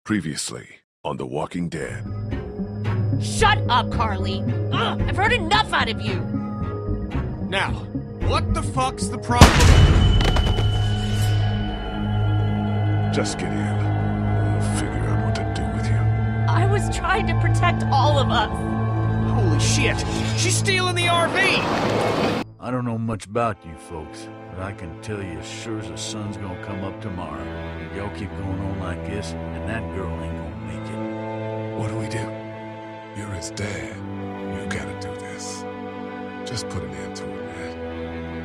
Previously on The Walking Dead. Shut up, Carly! Ugh, I've heard enough out of you! Now, what the fuck's the problem? Just get in. We'll figure out what to do with you. I was trying to protect all of us. Holy shit! She's stealing the RV! I don't know much about you folks, but I can tell you as sure as the sun's gonna come up tomorrow, if y'all keep going on like this, and that girl ain't gonna make it. What do we do? You're his dad. You gotta do this. Just put an end to it, man.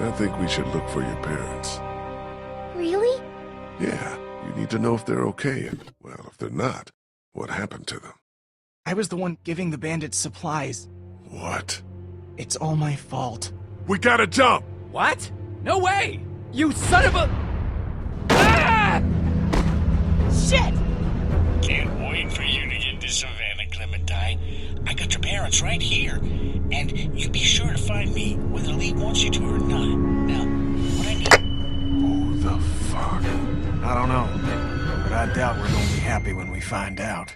I think we should look for your parents. Really? Yeah, you need to know if they're okay, and, well, if they're not, what happened to them. I was the one giving the bandits supplies. What? It's all my fault. We gotta jump! What? No way! You son of a... Ah! Shit! Can't wait for you to get to Savannah, Clementine. I got your parents right here. And you be sure to find me whether the league wants you to or not. Now, what I need... Who the fuck? I don't know, but I doubt we're gonna be happy when we find out.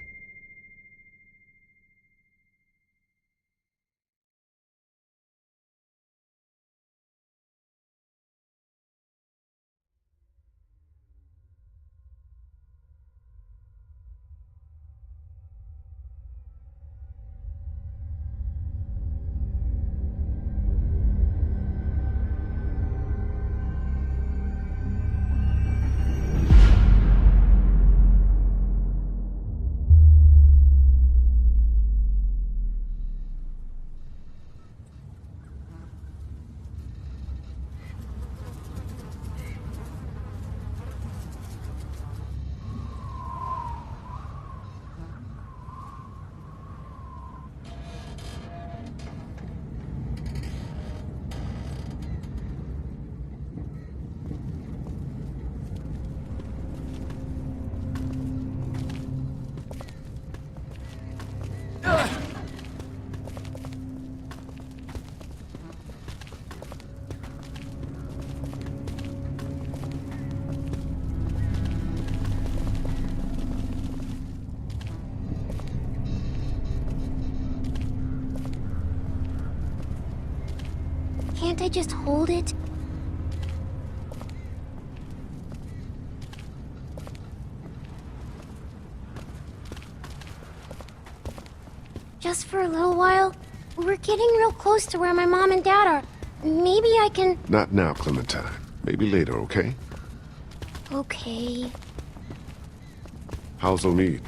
Can't I just hold it? Just for a little while? We're getting real close to where my mom and dad are. Maybe I can... Not now, Clementine. Maybe later, okay? Okay. How's O'Neid?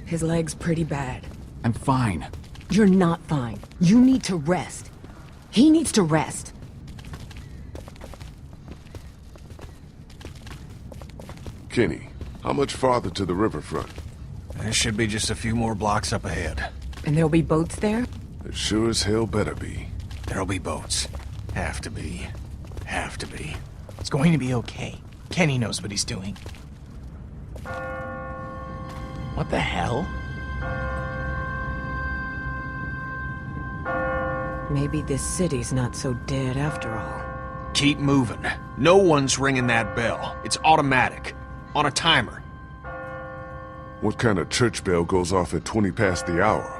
His leg's pretty bad. I'm fine. You're not fine. You need to rest. He needs to rest. Kenny, how much farther to the riverfront? There should be just a few more blocks up ahead. And there'll be boats there? There sure as hell better be. There'll be boats. Have to be. Have to be. It's going to be okay. Kenny knows what he's doing. What the hell? Maybe this city's not so dead after all. Keep moving. No one's ringing that bell. It's automatic. On a timer. What kind of church bell goes off at 20 past the hour?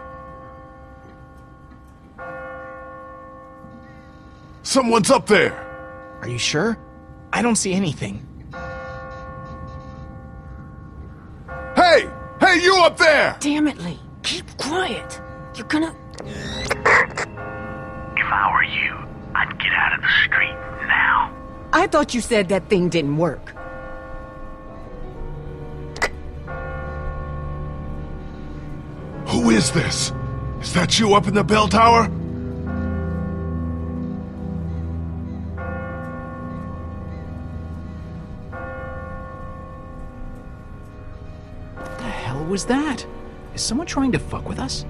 Someone's up there! Are you sure? I don't see anything. Hey! Hey, you up there! Damn it, Lee. Keep quiet. You're gonna... If I were you, I'd get out of the street now. I thought you said that thing didn't work. Who is this? Is that you up in the bell tower? What the hell was that? Is someone trying to fuck with us?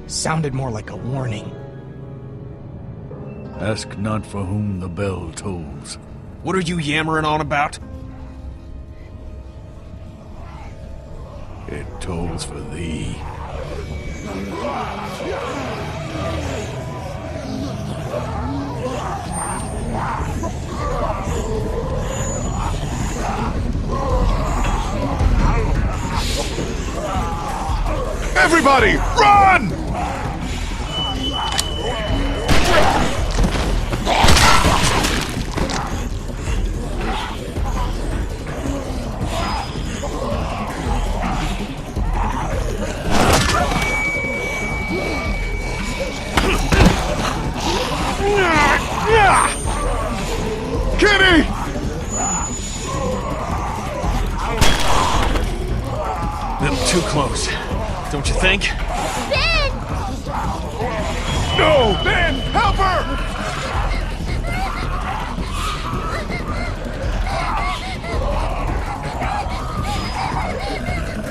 Sounded more like a warning. Ask not for whom the bell tolls. What are you yammering on about? It tolls for thee. Everybody, run! Kitty! Little too close, don't you think? Ben! No! Ben, help her!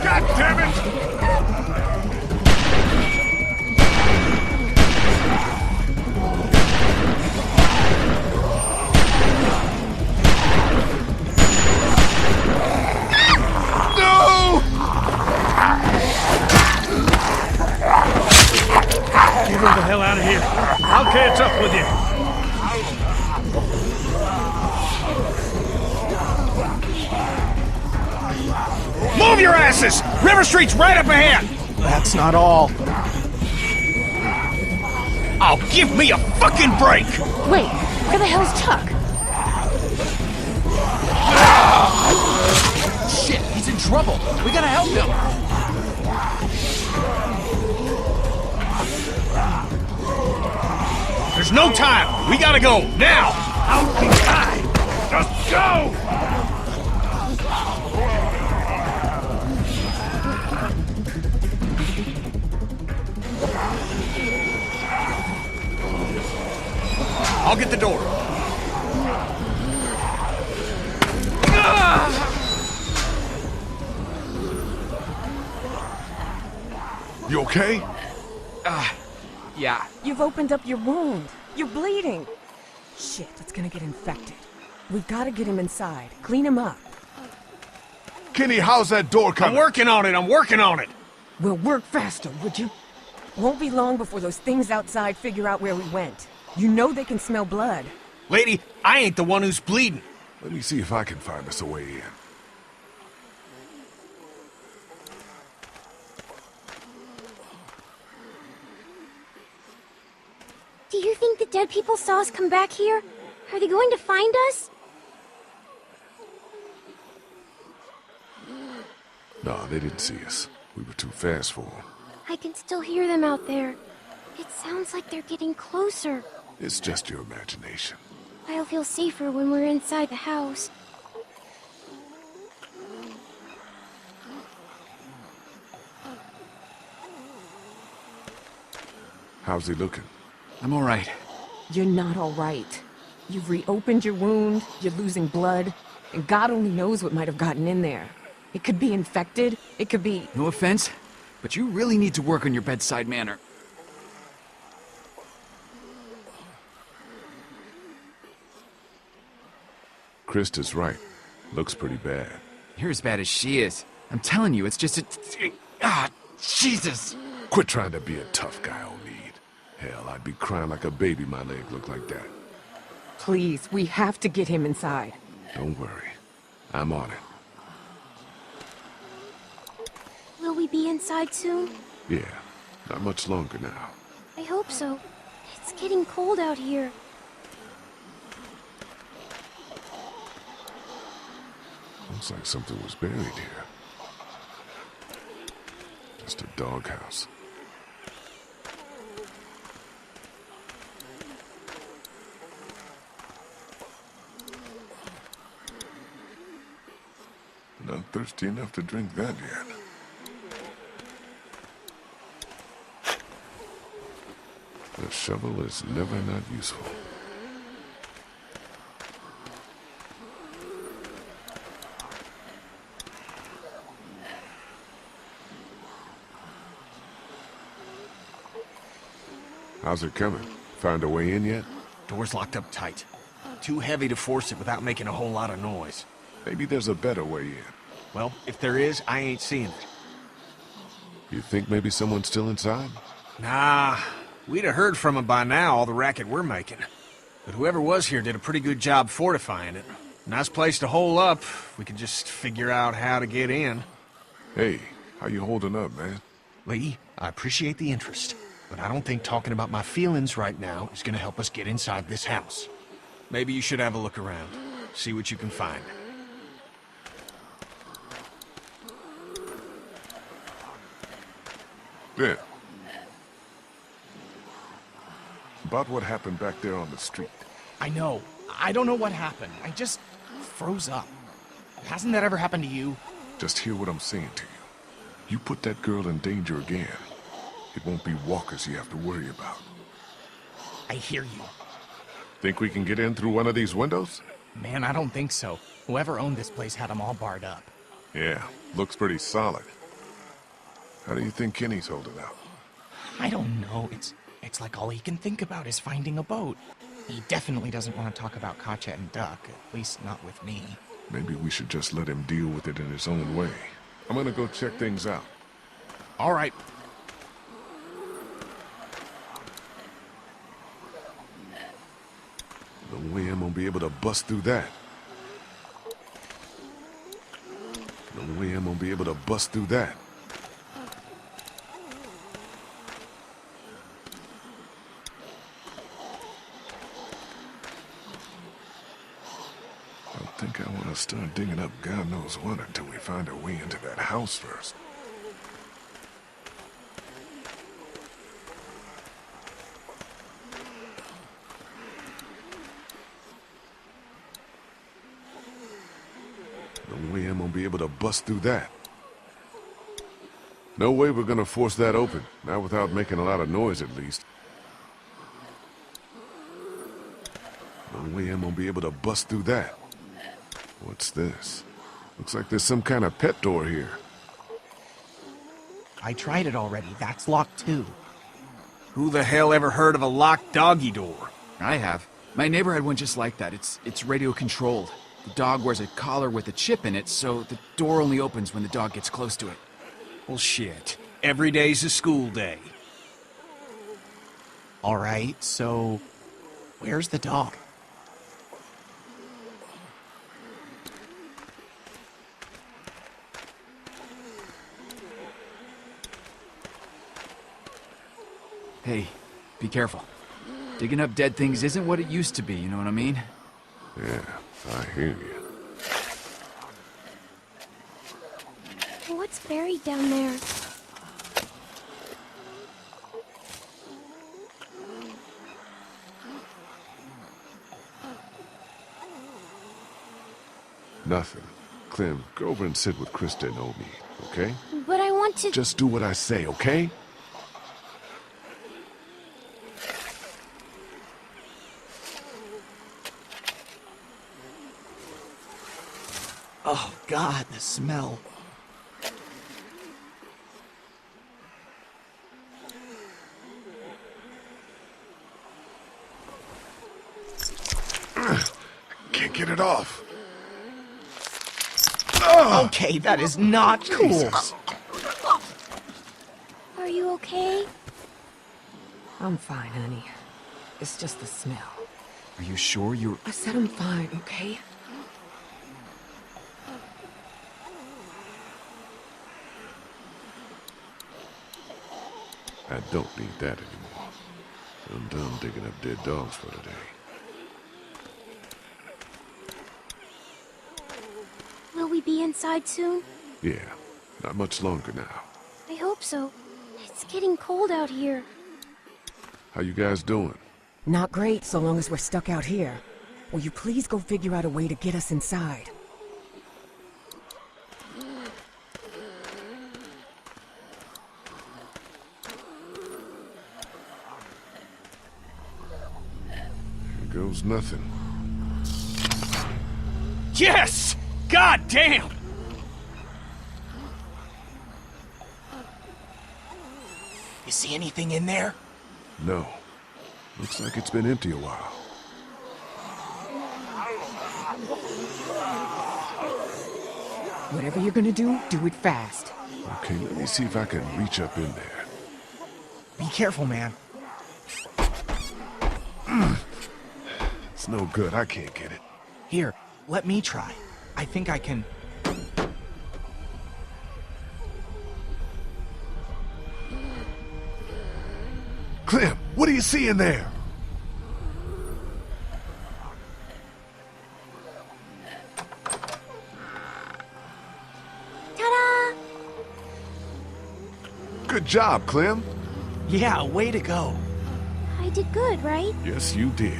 God damn it! No! Get the hell out of here. I'll catch up with you. Move your asses! River Street's right up ahead! That's not all. Oh, give me a fucking break! Wait, where the hell's Chuck? Shit, he's in trouble. We gotta help him. There's no time! We gotta go, now! I'll be fine! Just go! I'll get the door. You okay? Yeah. You've opened up your wound. You're bleeding. Shit, it's gonna get infected. We've gotta get him inside. Clean him up. Kenny, how's that door I'm coming? working on it! We'll work faster, would you? Won't be long before those things outside figure out where we went. You know they can smell blood. Lady, I ain't the one who's bleeding. Let me see if I can find us a way in. Do you think the dead people saw us come back here? Are they going to find us? No, they didn't see us. We were too fast for them. I can still hear them out there. It sounds like they're getting closer. It's just your imagination. I'll feel safer when we're inside the house. How's he looking? I'm all right. You're not all right. You've reopened your wound, you're losing blood, and God only knows what might have gotten in there. It could be infected, it could be... No offense, but you really need to work on your bedside manner. Krista's right. Looks pretty bad. You're as bad as she is. I'm telling you, it's just a... Jesus! Quit trying to be a tough guy, O'Need. Hell, I'd be crying like a baby my leg looked like that. Please, we have to get him inside. Don't worry. I'm on it. Will we be inside soon? Yeah, not much longer now. I hope so. It's getting cold out here. Looks like something was buried here. Just a doghouse. Not thirsty enough to drink that yet. The shovel is never not useful. How's it coming? Found a way in yet? Door's locked up tight. Too heavy to force it without making a whole lot of noise. Maybe there's a better way in. Well, if there is, I ain't seeing it. You think maybe someone's still inside? Nah, we'd have heard from him by now, all the racket we're making. But whoever was here did a pretty good job fortifying it. Nice place to hole up. We could just figure out how to get in. Hey, how you holding up, man? Lee, I appreciate the interest, but I don't think talking about my feelings right now is gonna help us get inside this house. Maybe you should have a look around, see what you can find. Then, about what happened back there on the street. I know. I don't know what happened. I just froze up. Hasn't that ever happened to you? Just hear what I'm saying to you. You put that girl in danger again, it won't be walkers you have to worry about. I hear you. Think we can get in through one of these windows? Man, I don't think so. Whoever owned this place had them all barred up. Yeah, looks pretty solid. How do you think Kenny's holding out? I don't know. It's like all he can think about is finding a boat. He definitely doesn't want to talk about Katja and Duck, at least not with me. Maybe we should just let him deal with it in his own way. I'm gonna go check things out. All right. No way I'm gonna be able to bust through that. No way I'm gonna be able to bust through that. I think I want to start digging up God knows what until we find a way into that house first. No way I'm gonna be able to bust through that. No way we're gonna force that open, not without making a lot of noise at least. No way I'm gonna be able to bust through that. What's this? Looks like there's some kind of pet door here. I tried it already. That's locked too. Who the hell ever heard of a locked doggy door? I have. My neighbor had one just like that. It's radio controlled. The dog wears a collar with a chip in it, so the door only opens when the dog gets close to it. Well, shit. Every day's a school day. All right, so where's the dog? Hey, be careful. Digging up dead things isn't what it used to be, you know what I mean? Yeah, I hear you. What's buried down there? Nothing. Clem, go over and sit with Krista and Omi, okay? But I want to... Just do what I say, okay? Oh, God, the smell. Can't get it off. Okay, that is not cool. Are you okay? I'm fine, honey. It's just the smell. Are you sure you're... I said I'm fine, okay? I don't need that anymore. I'm done digging up dead dogs for today. Will we be inside soon? Yeah, not much longer now. I hope so. It's getting cold out here. How you guys doing? Not great so long as we're stuck out here. Will you please go figure out a way to get us inside? Here goes nothing. Yes! God damn! You see anything in there? No. Looks like it's been empty a while. Whatever you're gonna do it fast. Okay, let me see if I can reach up in there. Be careful, man. It's no good, I can't get it. Here, let me try. I think I can... Clem, what do you see in there? Ta-da! Good job, Clem. Yeah, way to go. I did good, right? Yes, you did.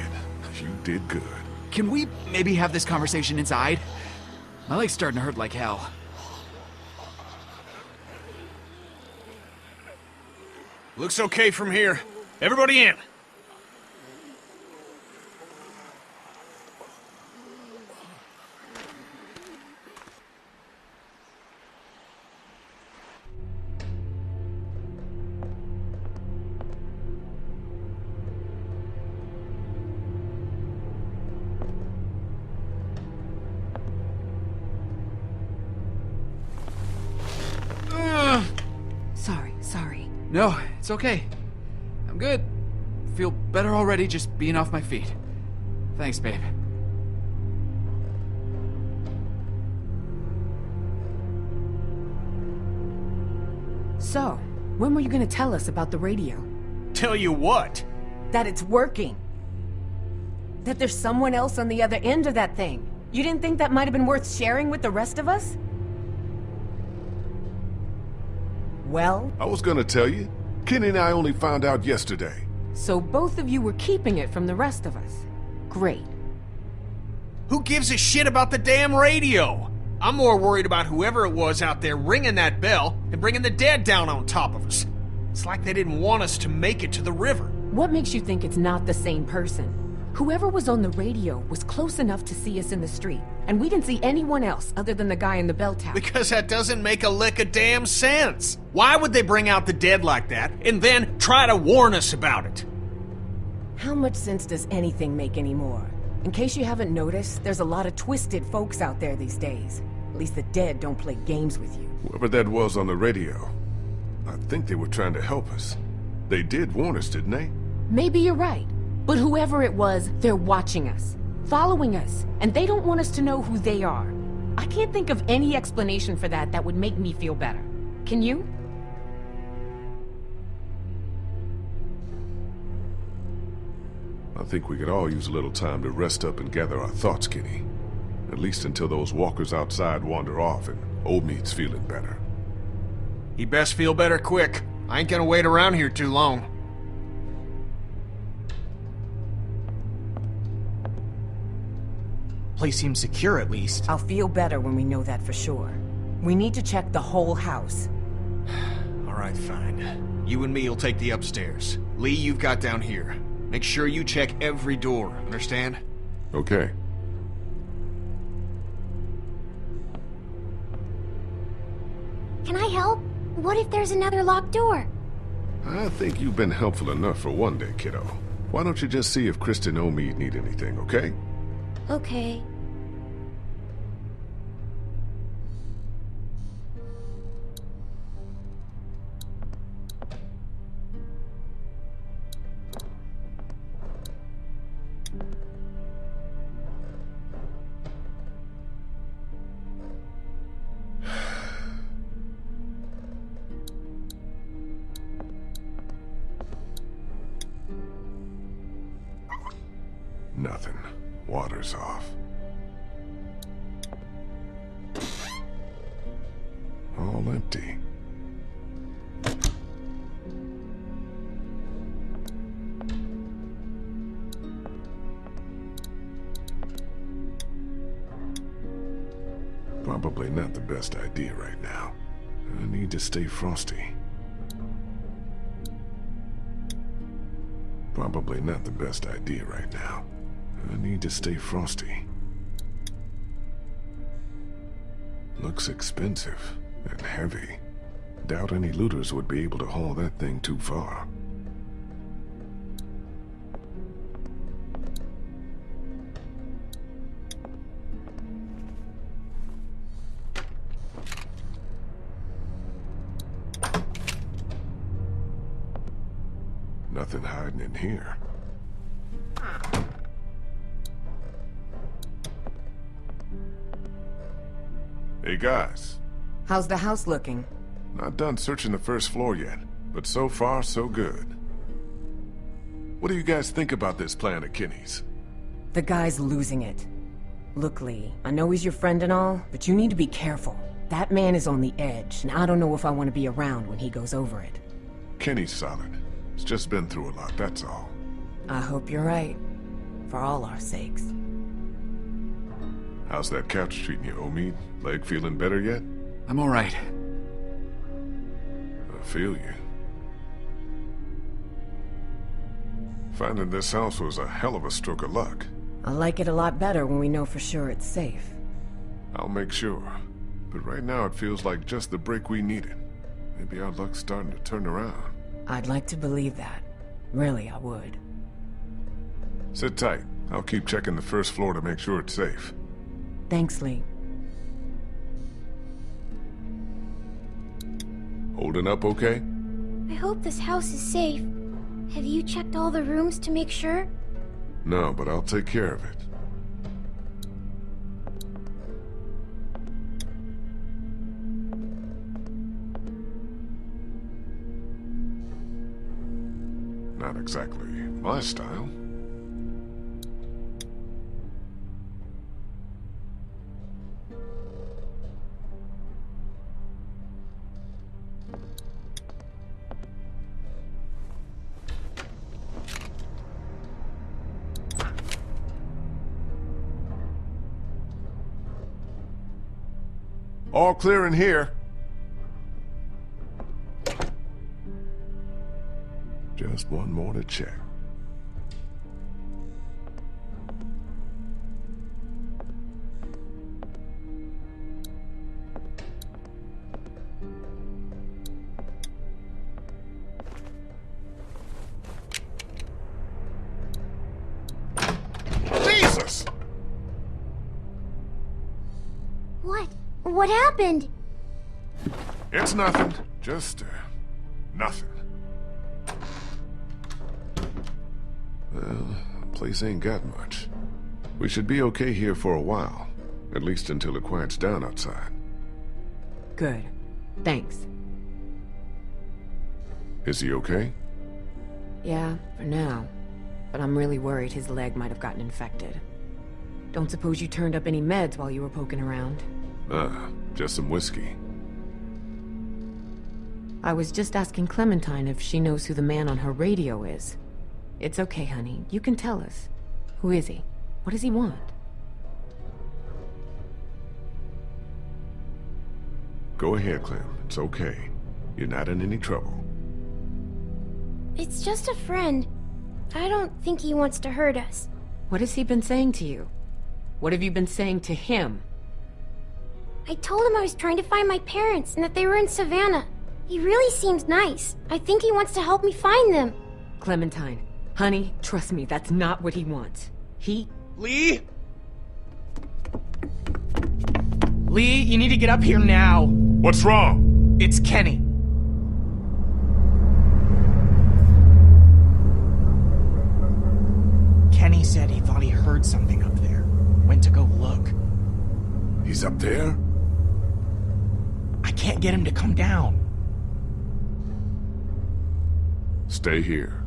You did good. Can we maybe have this conversation inside? My leg's starting to hurt like hell. Looks okay from here. Everybody in. Sorry. No, it's okay. I'm good. Feel better already just being off my feet. Thanks, babe. So, when were you gonna tell us about the radio? Tell you what? That it's working. That there's someone else on the other end of that thing. You didn't think that might have been worth sharing with the rest of us? Well, I was gonna tell you. Kenny and I only found out yesterday. so both of you were keeping it from the rest of us. Great. Who gives a shit about the damn radio? I'm more worried about whoever it was out there ringing that bell and bringing the dead down on top of us. It's like they didn't want us to make it to the river. What makes you think it's not the same person? Whoever was on the radio was close enough to see us in the street, and we didn't see anyone else other than the guy in the bell tower. Because that doesn't make a lick of damn sense. Why would they bring out the dead like that and then try to warn us about it? How much sense does anything make anymore? In case you haven't noticed, there's a lot of twisted folks out there these days. At least the dead don't play games with you. Whoever that was on the radio, I think they were trying to help us. They did warn us, didn't they? Maybe you're right, but whoever it was, they're watching us, following us, and they don't want us to know who they are. I can't think of any explanation for that would make me feel better. Can you? I think we could all use a little time to rest up and gather our thoughts, Kenny. At least until those walkers outside wander off and Old Meat's feeling better. He best feel better quick. I ain't gonna wait around here too long. Place seems secure, at least. I'll feel better when we know that for sure. We need to check the whole house. All right, fine. You and me'll take the upstairs. Lee, you've got down here. Make sure you check every door, understand? Okay. Can I help? What if there's another locked door? I think you've been helpful enough for one day, kiddo. Why don't you just see if Kristen and Omeed need anything, okay? Okay. Nothing. Water's off. All empty. Probably not the best idea right now. I need to stay frosty. Probably not the best idea right now. I need to stay frosty. Looks expensive and heavy. Doubt any looters would be able to haul that thing too far. Nothing hiding in here. Hey guys, How's the house looking? not done searching the first floor yet, but so far so good. What do you guys think about this plan of Kenny's? The guy's losing it. Look, Lee, I know he's your friend and all, but you need to be careful. That man is on the edge, and I don't know if I want to be around when he goes over it. Kenny's solid. He's just been through a lot, that's all. I hope you're right. For all our sakes. How's that couch treating you, Omid? Leg feeling better yet? I'm alright. I feel you. Finding this house was a hell of a stroke of luck. I like it a lot better when we know for sure it's safe. I'll make sure. But right now it feels like just the break we needed. Maybe our luck's starting to turn around. I'd like to believe that. Really, I would. Sit tight. I'll keep checking the first floor to make sure it's safe. Thanks, Lee. Holding up okay? I hope this house is safe. Have you checked all the rooms to make sure? No, but I'll take care of it. Not exactly my style. All clear in here. Just one more to check. Jesus! What happened? It's nothing. Just, nothing. Well, the place ain't got much. We should be okay here for a while. At least until it quiets down outside. Good. Thanks. Is he okay? Yeah, for now. But I'm really worried his leg might have gotten infected. Don't suppose you turned up any meds while you were poking around? Just some whiskey. I was just asking Clementine if she knows who the man on her radio is. It's okay, honey. You can tell us. Who is he? What does he want? Go ahead, Clem. It's okay. You're not in any trouble. It's just a friend. I don't think he wants to hurt us. What has he been saying to you? What have you been saying to him? I told him I was trying to find my parents and that they were in Savannah. He really seems nice. I think he wants to help me find them. Clementine, honey, trust me, that's not what he wants. Lee? Lee, you need to get up here now. What's wrong? It's Kenny. Kenny said he thought he heard something up there. Went to go look. He's up there? I can't get him to come down. Stay here.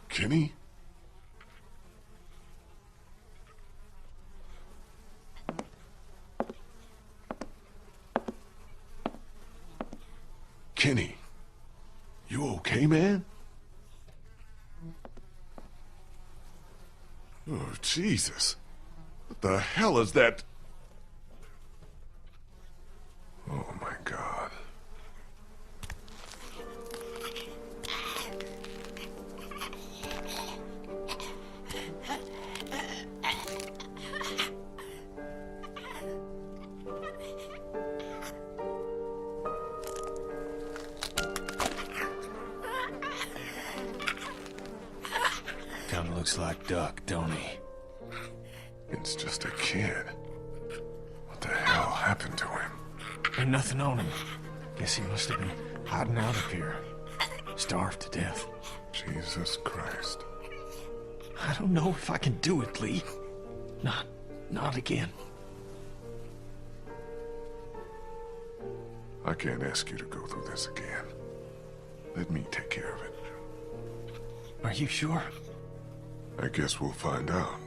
Kenny? Kenny, you okay, man? Oh, Jesus. What the hell is that? Oh, my God. Kinda looks like Duck, don't he? It's just a kid. What the hell happened to him? Ain't nothing on him. Guess he must have been hiding out up here. Starved to death. Jesus Christ. I don't know if I can do it, Lee. Not again. I can't ask you to go through this again. Let me take care of it. Are you sure? I guess we'll find out.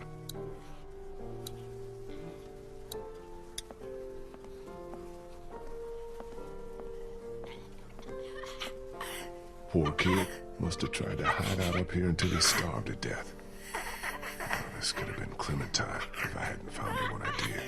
Poor kid. Must have tried to hide out up here until he starved to death. Oh, this could have been Clementine if I hadn't found her when I did.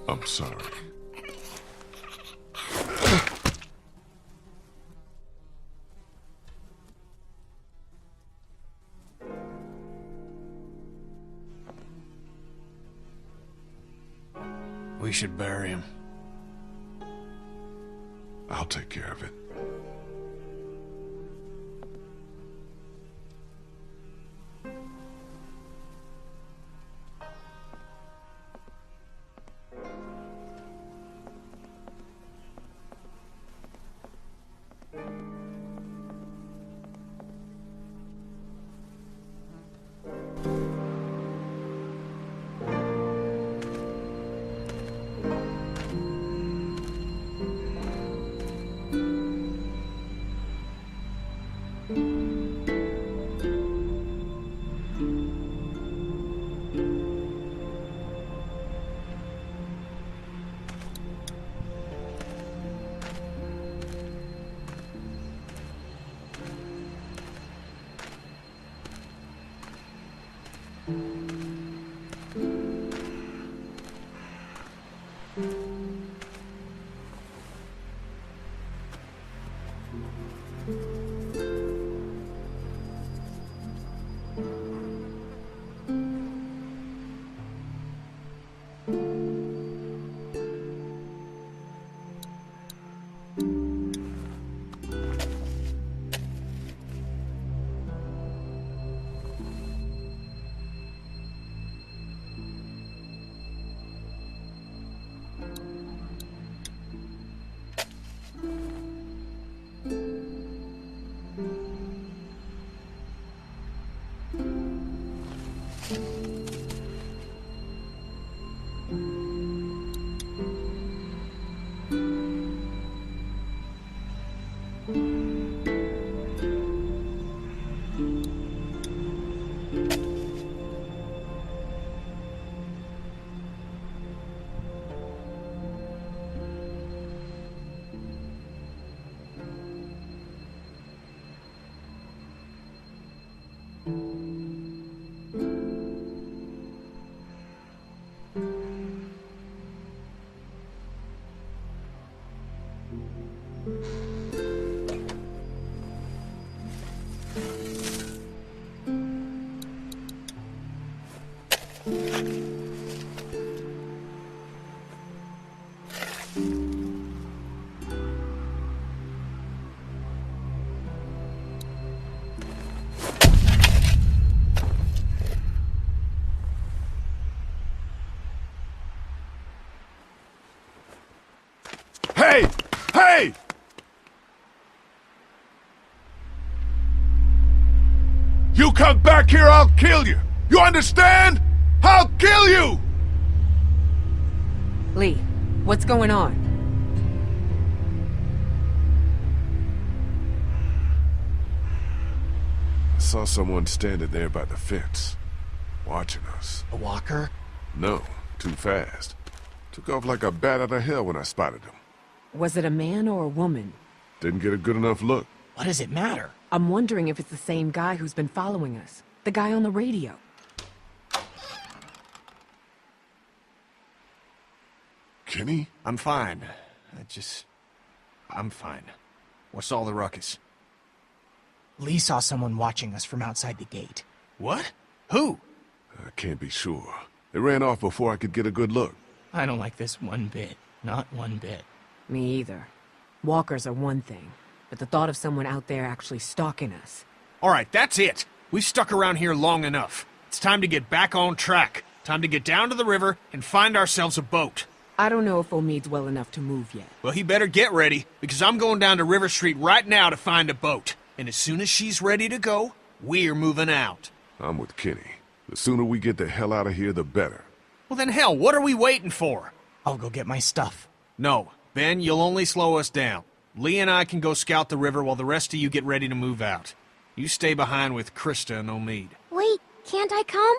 I'm sorry. We should bury him. I'll take care of it. Hey! Hey! You come back here, I'll kill you! You understand? I'll kill you! Lee, what's going on? I saw someone standing there by the fence, watching us. A walker? No, too fast. Took off like a bat out of hell when I spotted him. Was it a man or a woman? Didn't get a good enough look. What does it matter? I'm wondering if it's the same guy who's been following us. The guy on the radio. Kenny? I'm fine. I'm fine. What's all the ruckus? Lee saw someone watching us from outside the gate. What? Who? I can't be sure. They ran off before I could get a good look. I don't like this one bit. Not one bit. Me either. Walkers are one thing, but the thought of someone out there actually stalking us. Alright, that's it. We've stuck around here long enough. It's time to get back on track. Time to get down to the river and find ourselves a boat. I don't know if Omid's well enough to move yet. Well, he better get ready, because I'm going down to River Street right now to find a boat. And as soon as she's ready to go, we're moving out. I'm with Kenny. The sooner we get the hell out of here, the better. Well then hell, what are we waiting for? I'll go get my stuff. No, Ben, you'll only slow us down. Lee and I can go scout the river while the rest of you get ready to move out. You stay behind with Krista and Omid. Wait, can't I come?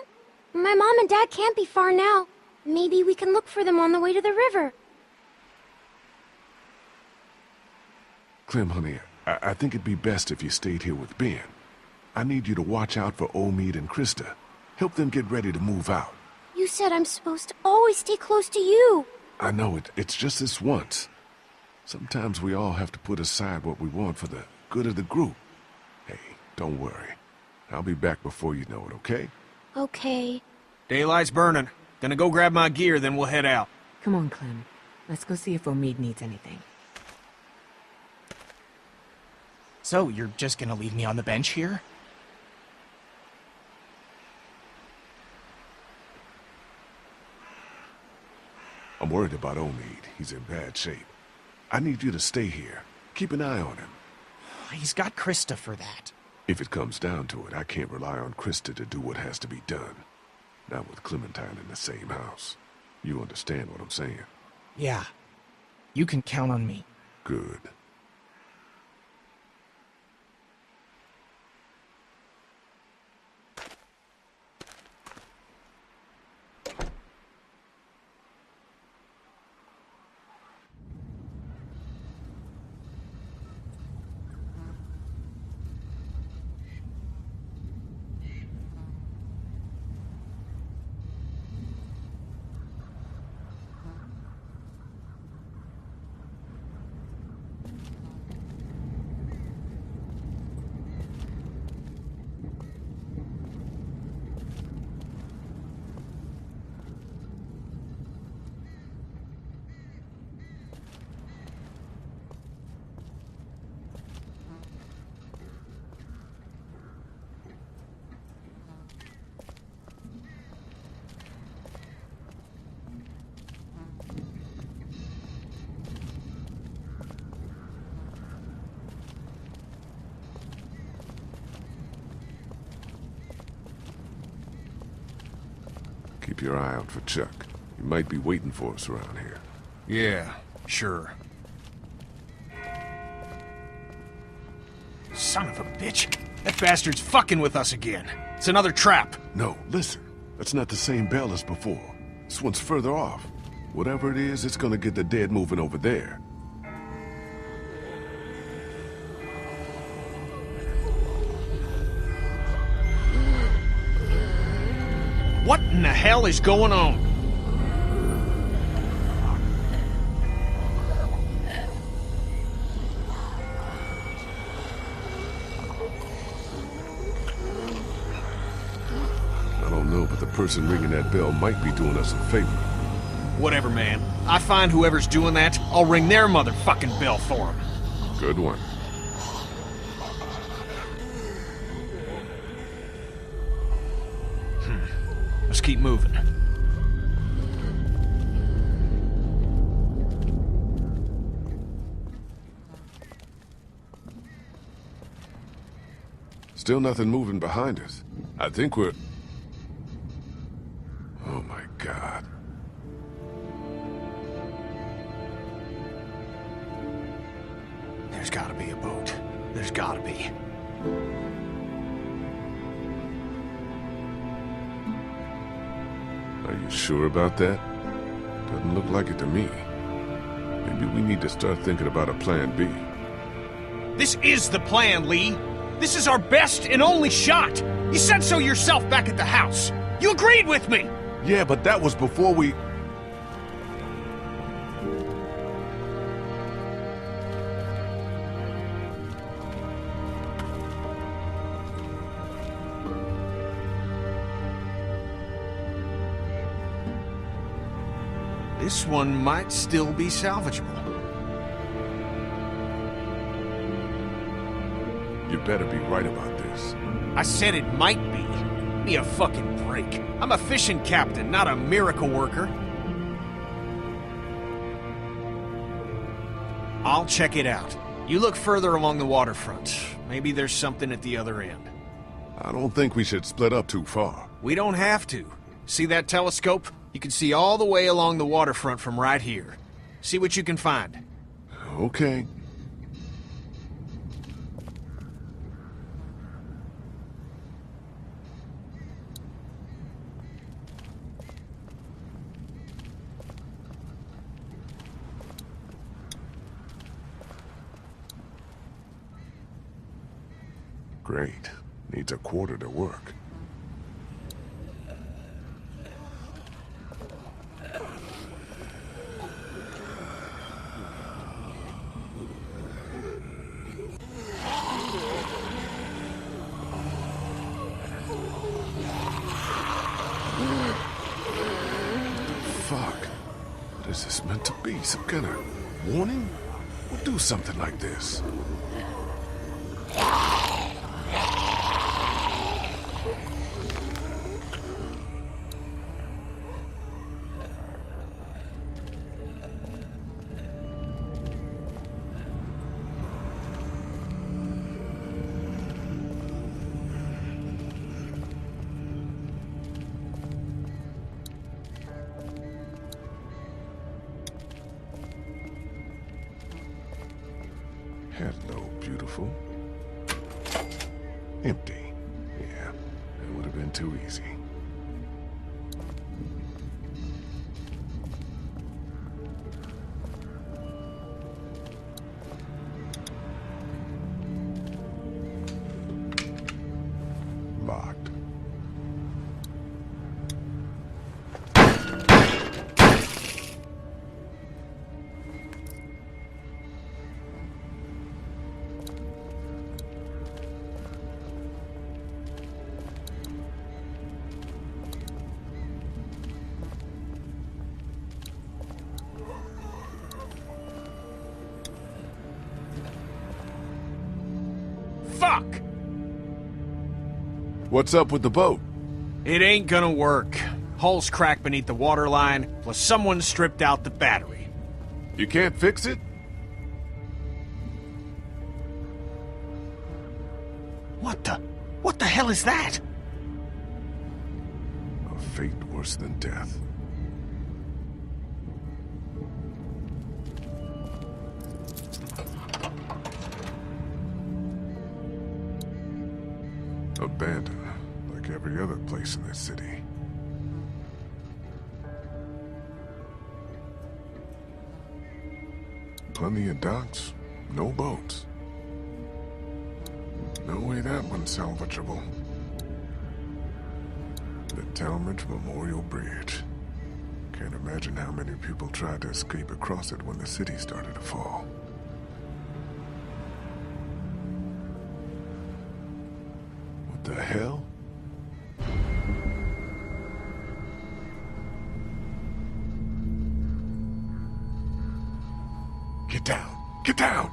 My mom and dad can't be far now. Maybe we can look for them on the way to the river. Clem, honey, I think it'd be best if you stayed here with Ben. I need you to watch out for Omid and Krista. Help them get ready to move out. You said I'm supposed to always stay close to you. I know it's just this once. Sometimes we all have to put aside what we want for the good of the group. Hey, don't worry. I'll be back before you know it, okay? Okay. Daylight's burning. Gonna go grab my gear, then we'll head out. Come on, Clem. Let's go see if Omid needs anything. So, you're just gonna leave me on the bench here? I'm worried about Omid. He's in bad shape. I need you to stay here. Keep an eye on him. He's got Krista for that. If it comes down to it, I can't rely on Krista to do what has to be done. Not with Clementine in the same house. You understand what I'm saying? Yeah. You can count on me. Good. Keep your eye out for Chuck. He might be waiting for us around here. Yeah, sure. Son of a bitch. That bastard's fucking with us again. It's another trap. No, listen. That's not the same bell as before. This one's further off. Whatever it is, it's gonna get the dead moving over there. What in the hell is going on? I don't know, but the person ringing that bell might be doing us a favor. Whatever, man. I find whoever's doing that, I'll ring their motherfucking bell for them. Good one. Let's keep moving. Still nothing moving behind us. I think we're... Oh my God. There's gotta be a boat. There's gotta be. Are you sure about that? Doesn't look like it to me. Maybe we need to start thinking about a plan B. This is the plan, Lee. This is our best and only shot. You said so yourself back at the house. You agreed with me. Yeah, but that was before we... This one might still be salvageable. better be right about this. I said it might be. Give me a fucking break. I'm a fishing captain, not a miracle worker. I'll check it out. You look further along the waterfront. Maybe there's something at the other end. I don't think we should split up too far. We don't have to. See that telescope? You can see all the way along the waterfront from right here. See what you can find. Okay. Great. Needs a quarter to work. Fuck. What is this meant to be? Some kind of warning? We'll do something like this. Hello, beautiful. Empty. Yeah, that would have been too easy. Locked. Fuck! What's up with the boat? It ain't gonna work. Hull's cracked beneath the waterline, plus someone stripped out the battery. You can't fix it? What the hell is that? A fate worse than death. Abandoned, like every other place in this city. Plenty of docks, no boats. No way that one's salvageable. The Talmadge Memorial Bridge. Can't imagine how many people tried to escape across it when the city started to fall. What the hell? Get down! Get down!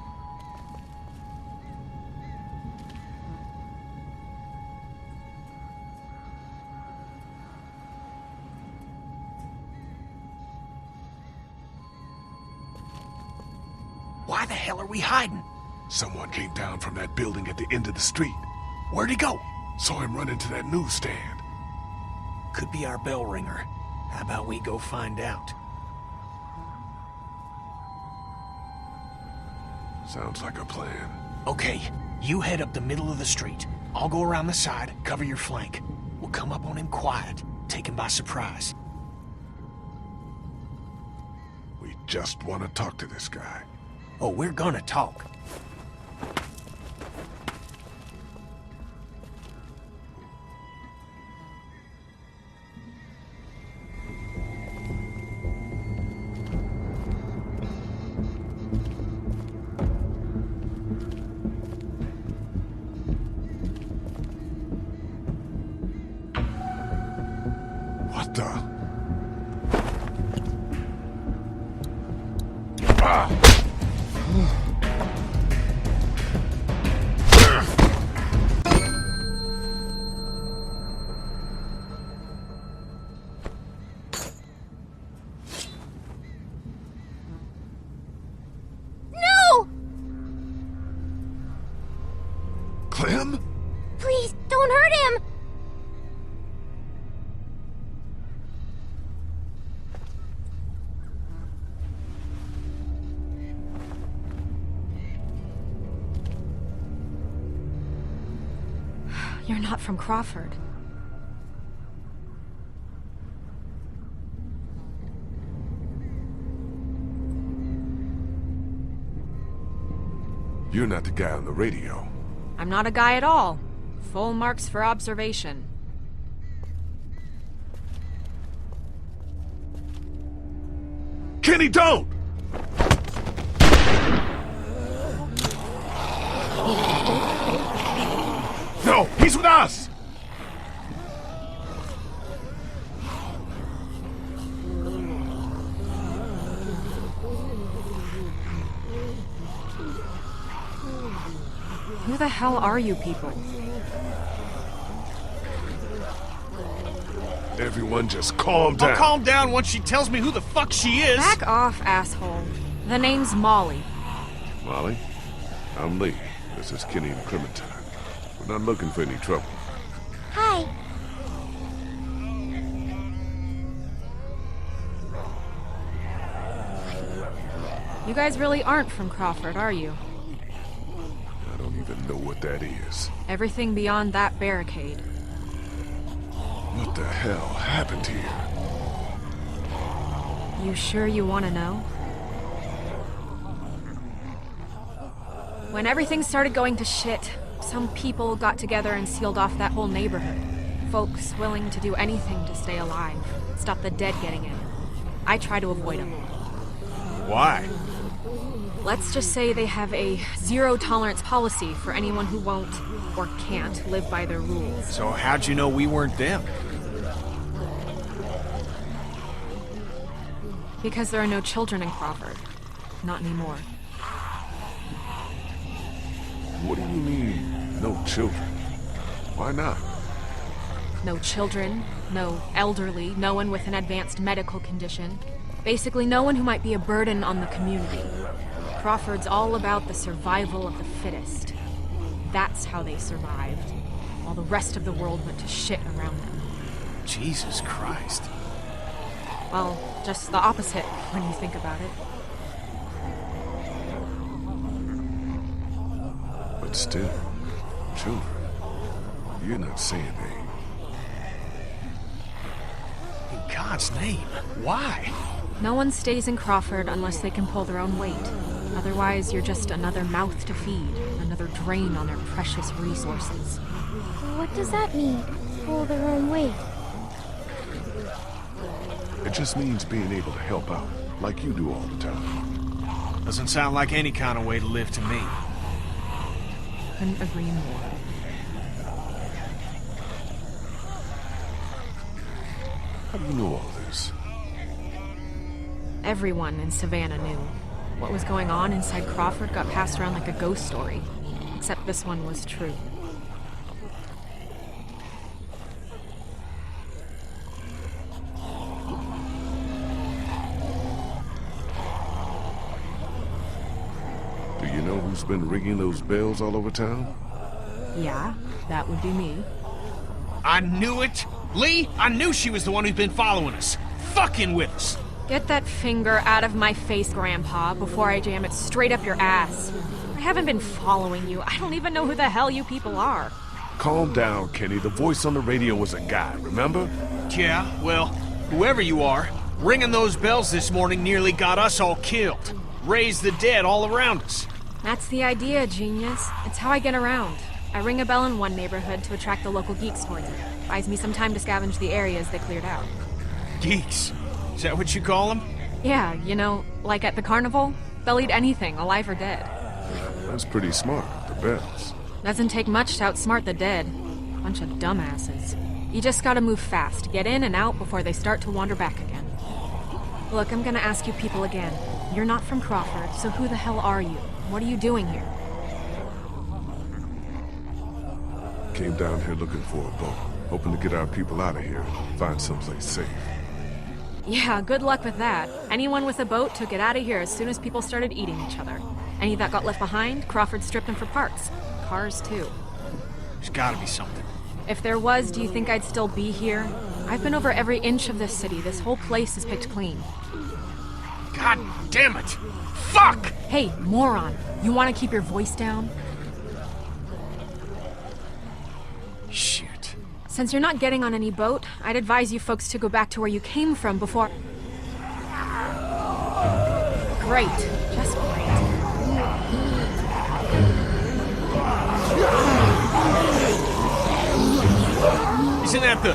Why the hell are we hiding? Someone came down from that building at the end of the street. Where'd he go? Saw him run into that newsstand. Could be our bell ringer. How about we go find out? Sounds like a plan. Okay, you head up the middle of the street. I'll go around the side, cover your flank. We'll come up on him quiet, take him by surprise. We just want to talk to this guy. Oh, we're gonna talk. What the? Ah! Don't hurt him! You're not from Crawford. You're not the guy on the radio. I'm not a guy at all. Full marks for observation. Kenny, don't! No, he's with us! Who the hell are you people? Everyone just calm down. I'll calm down once she tells me who the fuck she is. Back off, asshole. The name's Molly. Molly, I'm Lee. This is Kenny and Clementine. We're not looking for any trouble. Hi. You guys really aren't from Crawford, are you? I don't even know what that is. Everything beyond that barricade. What the hell happened here? You sure you want to know? When everything started going to shit, some people got together and sealed off that whole neighborhood. Folks willing to do anything to stay alive, stop the dead getting in. I try to avoid them. Why? Let's just say they have a zero-tolerance policy for anyone who won't, or can't, live by their rules. So how'd you know we weren't them? Because there are no children in Crawford. Not anymore. What do you mean, no children? Why not? No children, no elderly, no one with an advanced medical condition. Basically, no one who might be a burden on the community. Crawford's all about the survival of the fittest. That's how they survived, while the rest of the world went to shit around them. Jesus Christ. Well, just the opposite when you think about it. But still, children. You're not saying they... In God's name, why? No one stays in Crawford unless they can pull their own weight. Otherwise, you're just another mouth to feed, another drain on their precious resources. What does that mean? Pull their own weight. It just means being able to help out, like you do all the time. Doesn't sound like any kind of way to live to me. Couldn't agree more. How do you know all this? Everyone in Savannah knew. What was going on inside Crawford got passed around like a ghost story. Except this one was true. Do you know who's been ringing those bells all over town? Yeah, that would be me. I knew it! Lee, I knew she was the one who's been following us. Fucking with us! Get that finger out of my face, Grandpa, before I jam it straight up your ass. I haven't been following you. I don't even know who the hell you people are. Calm down, Kenny. The voice on the radio was a guy, remember? Yeah, well, whoever you are, ringing those bells this morning nearly got us all killed. Raised the dead all around us. That's the idea, genius. It's how I get around. I ring a bell in one neighborhood to attract the local geeks towards it. Buys me some time to scavenge the areas they cleared out. Geeks? Is that what you call them? Yeah, you know, like at the carnival, they'll eat anything, alive or dead. That's pretty smart, the bells. Doesn't take much to outsmart the dead. Bunch of dumbasses. You just gotta move fast, get in and out before they start to wander back again. Look, I'm gonna ask you people again. You're not from Crawford, so who the hell are you? What are you doing here? Came down here looking for a boat, hoping to get our people out of here and find someplace safe. Yeah, good luck with that. Anyone with a boat took it out of here as soon as people started eating each other. Any that got left behind, Crawford stripped them for parts. Cars, too. There's gotta be something. If there was, do you think I'd still be here? I've been over every inch of this city. This whole place is picked clean. God damn it! Fuck! Hey, moron. You want to keep your voice down? Shit. Since you're not getting on any boat, I'd advise you folks to go back to where you came from before... Great. Just great. Isn't that the...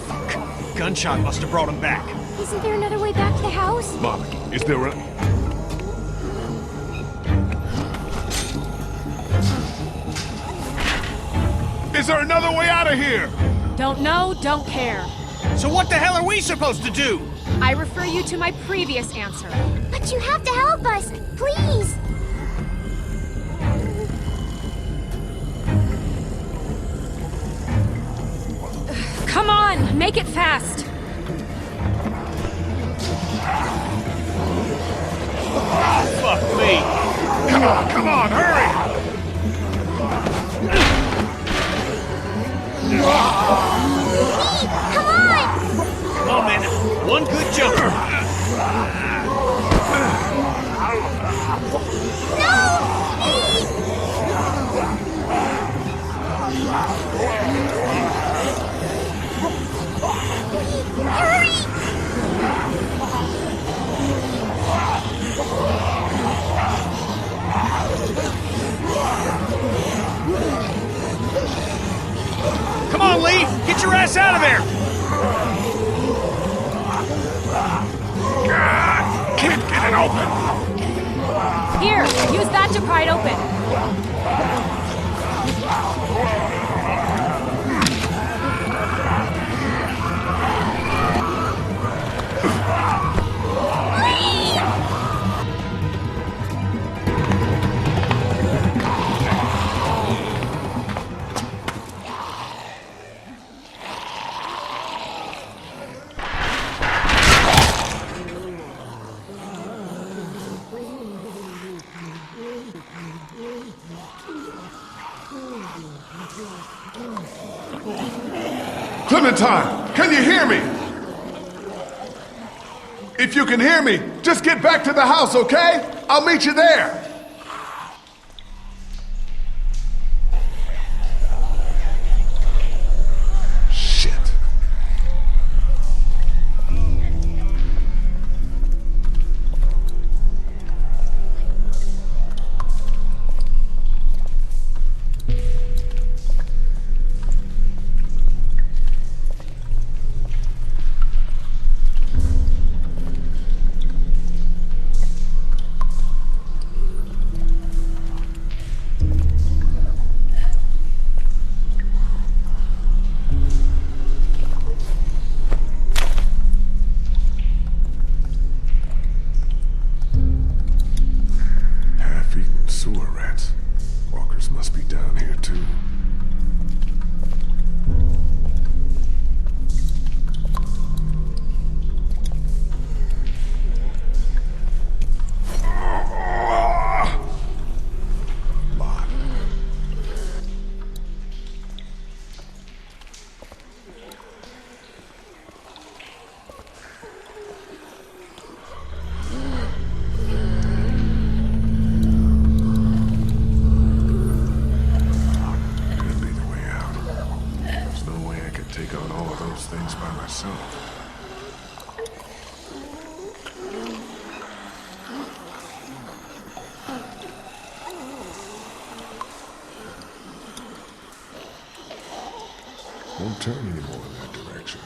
Fuck. Gunshot must have brought him back. Isn't there another way back to the house? Molly, is there a... Is there another way out of here? Don't know, don't care. So what the hell are we supposed to do? I refer you to my previous answer. But you have to help us, please! Come on, make it fast. Fuck me. Come on, hurry! Come on! Oh man, one good jump. Come on, Lee! Get your ass out of there! God, can't get it open! Here, use that to pry it open. Clementine, can you hear me? If you can hear me, just get back to the house, okay? I'll meet you there. Shit. Sewer rats. Walkers must be down here too. Locked. Take on all of those things by myself. Won't turn anymore in that direction.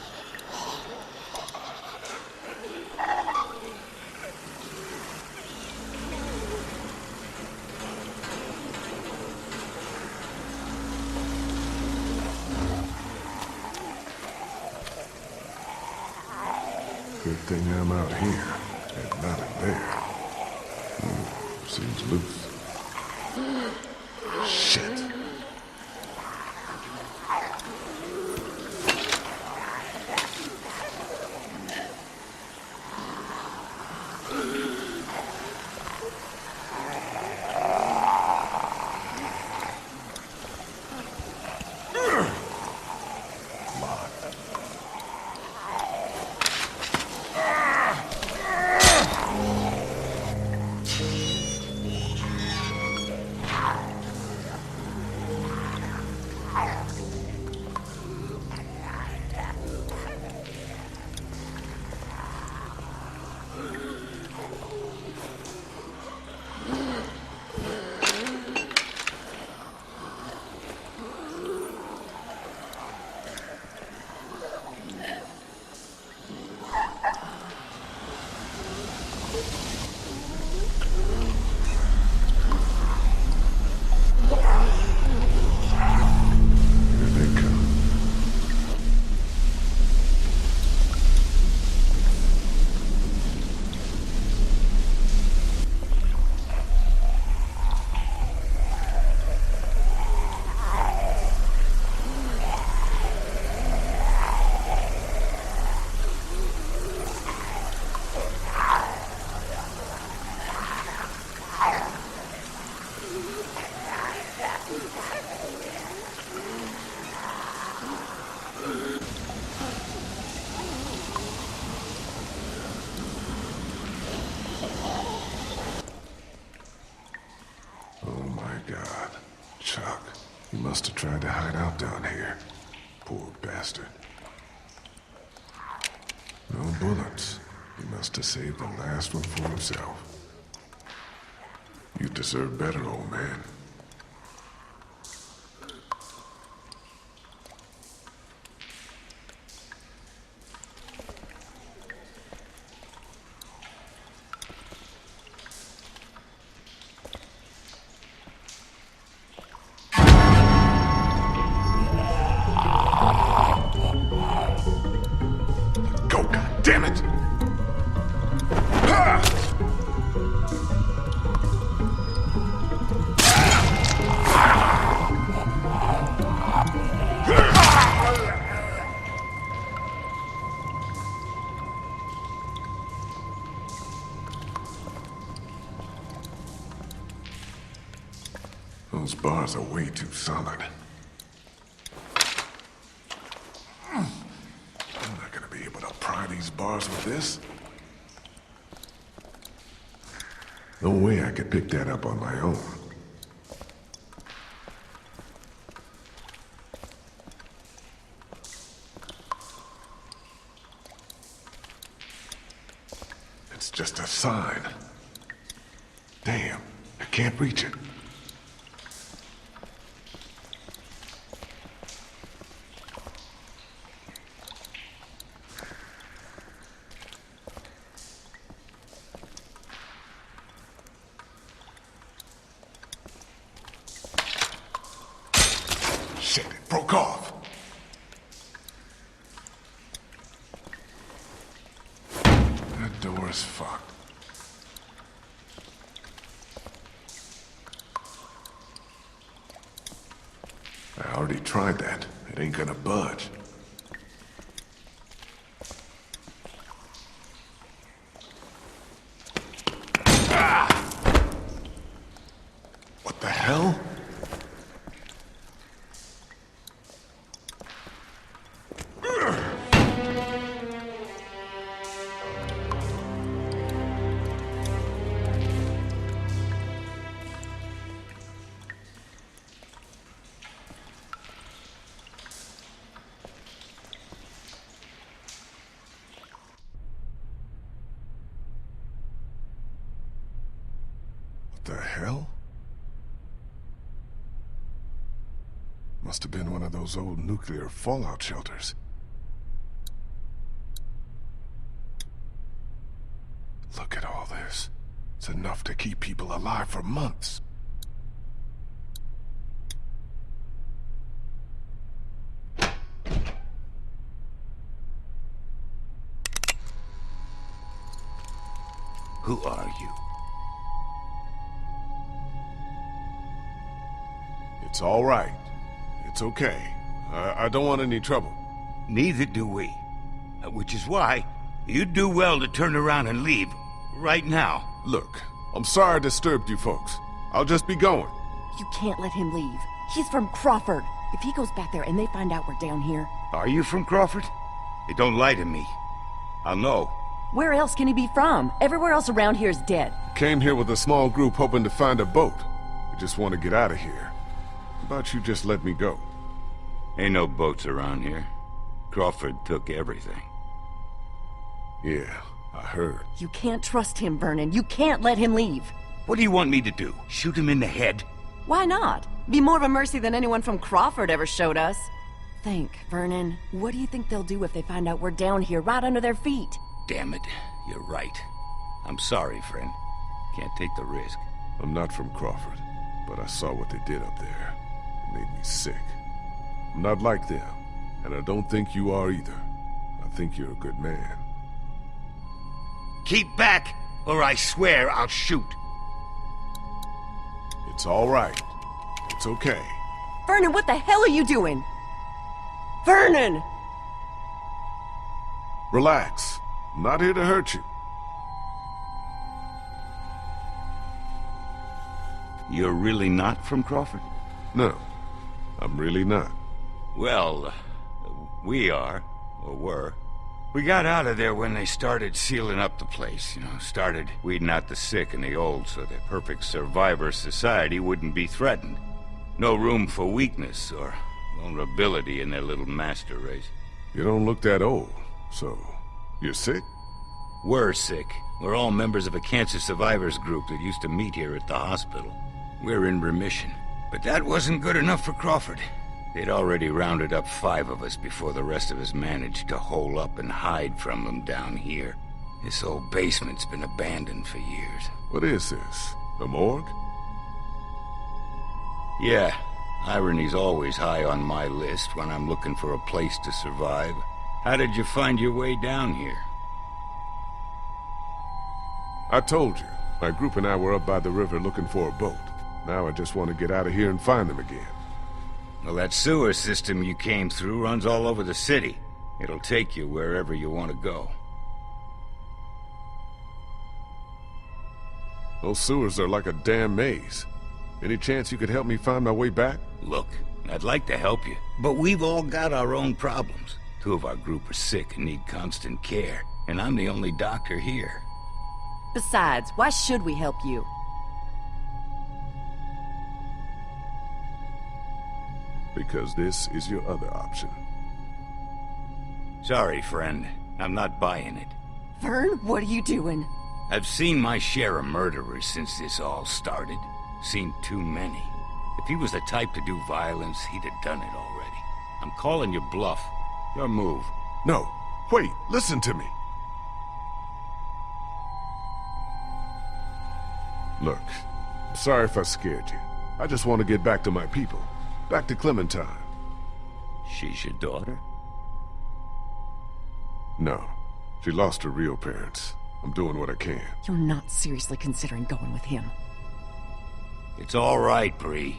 Good thing I'm out here and not in there. Seems loose. Shit. must have tried to hide out down here. Poor bastard. No bullets. He must have saved the last one for himself. You deserve better, old man. Damn it! Those bars are way too solid. These bars with this? No way I could pick that up on my own. It's just a sign. Damn, I can't reach it. Shit, it broke off. That door is fucked. I already tried that. It ain't gonna budge. Ah! What the hell? The hell? Must have been one of those old nuclear fallout shelters. Look at all this. It's enough to keep people alive for months. Who are you? It's all right. It's okay. I don't want any trouble. Neither do we. Which is why you'd do well to turn around and leave right now. Look, I'm sorry I disturbed you folks. I'll just be going. You can't let him leave. He's from Crawford. If he goes back there and they find out we're down here... Are you from Crawford? Hey, don't lie to me. I'll know. Where else can he be from? Everywhere else around here is dead. Came here with a small group hoping to find a boat. We just want to get out of here. How about you just let me go? Ain't no boats around here. Crawford took everything. Yeah, I heard. You can't trust him, Vernon. You can't let him leave. What do you want me to do? Shoot him in the head? Why not? Be more of a mercy than anyone from Crawford ever showed us. Think, Vernon. What do you think they'll do if they find out we're down here, right under their feet? Damn it. You're right. I'm sorry, friend. Can't take the risk. I'm not from Crawford, but I saw what they did up there. It made me sick. I'm not like them, and I don't think you are either. I think you're a good man. Keep back, or I swear I'll shoot. It's all right. It's okay. Vernon, what the hell are you doing? Vernon! Relax. I'm not here to hurt you. You're really not from Crawford? No, I'm really not. Well, we are, or were. We got out of there when they started sealing up the place, started weeding out the sick and the old so the perfect survivor society wouldn't be threatened. No room for weakness or vulnerability in their little master race. You don't look that old, so you're sick? We're sick. We're all members of a cancer survivors group that used to meet here at the hospital. We're in remission. But that wasn't good enough for Crawford. They'd already rounded up 5 of us before the rest of us managed to hole up and hide from them down here. This old basement's been abandoned for years. What is this? A morgue? Yeah, irony's always high on my list when I'm looking for a place to survive. How did you find your way down here? I told you. My group and I were up by the river looking for a boat. Now I just want to get out of here and find them again. Well, that sewer system you came through runs all over the city. It'll take you wherever you want to go. Those sewers are like a damn maze. Any chance you could help me find my way back? Look, I'd like to help you, but we've all got our own problems. 2 of our group are sick and need constant care, and I'm the only doctor here. Besides, why should we help you? Because this is your other option. Sorry, friend. I'm not buying it. Vern, what are you doing? I've seen my share of murderers since this all started. Seen too many. If he was the type to do violence, he'd have done it already. I'm calling your bluff. Your move. No. Wait, listen to me. Look, I'm sorry if I scared you. I just want to get back to my people. Back to Clementine. She's your daughter? No. She lost her real parents. I'm doing what I can. You're not seriously considering going with him. It's all right, Bree.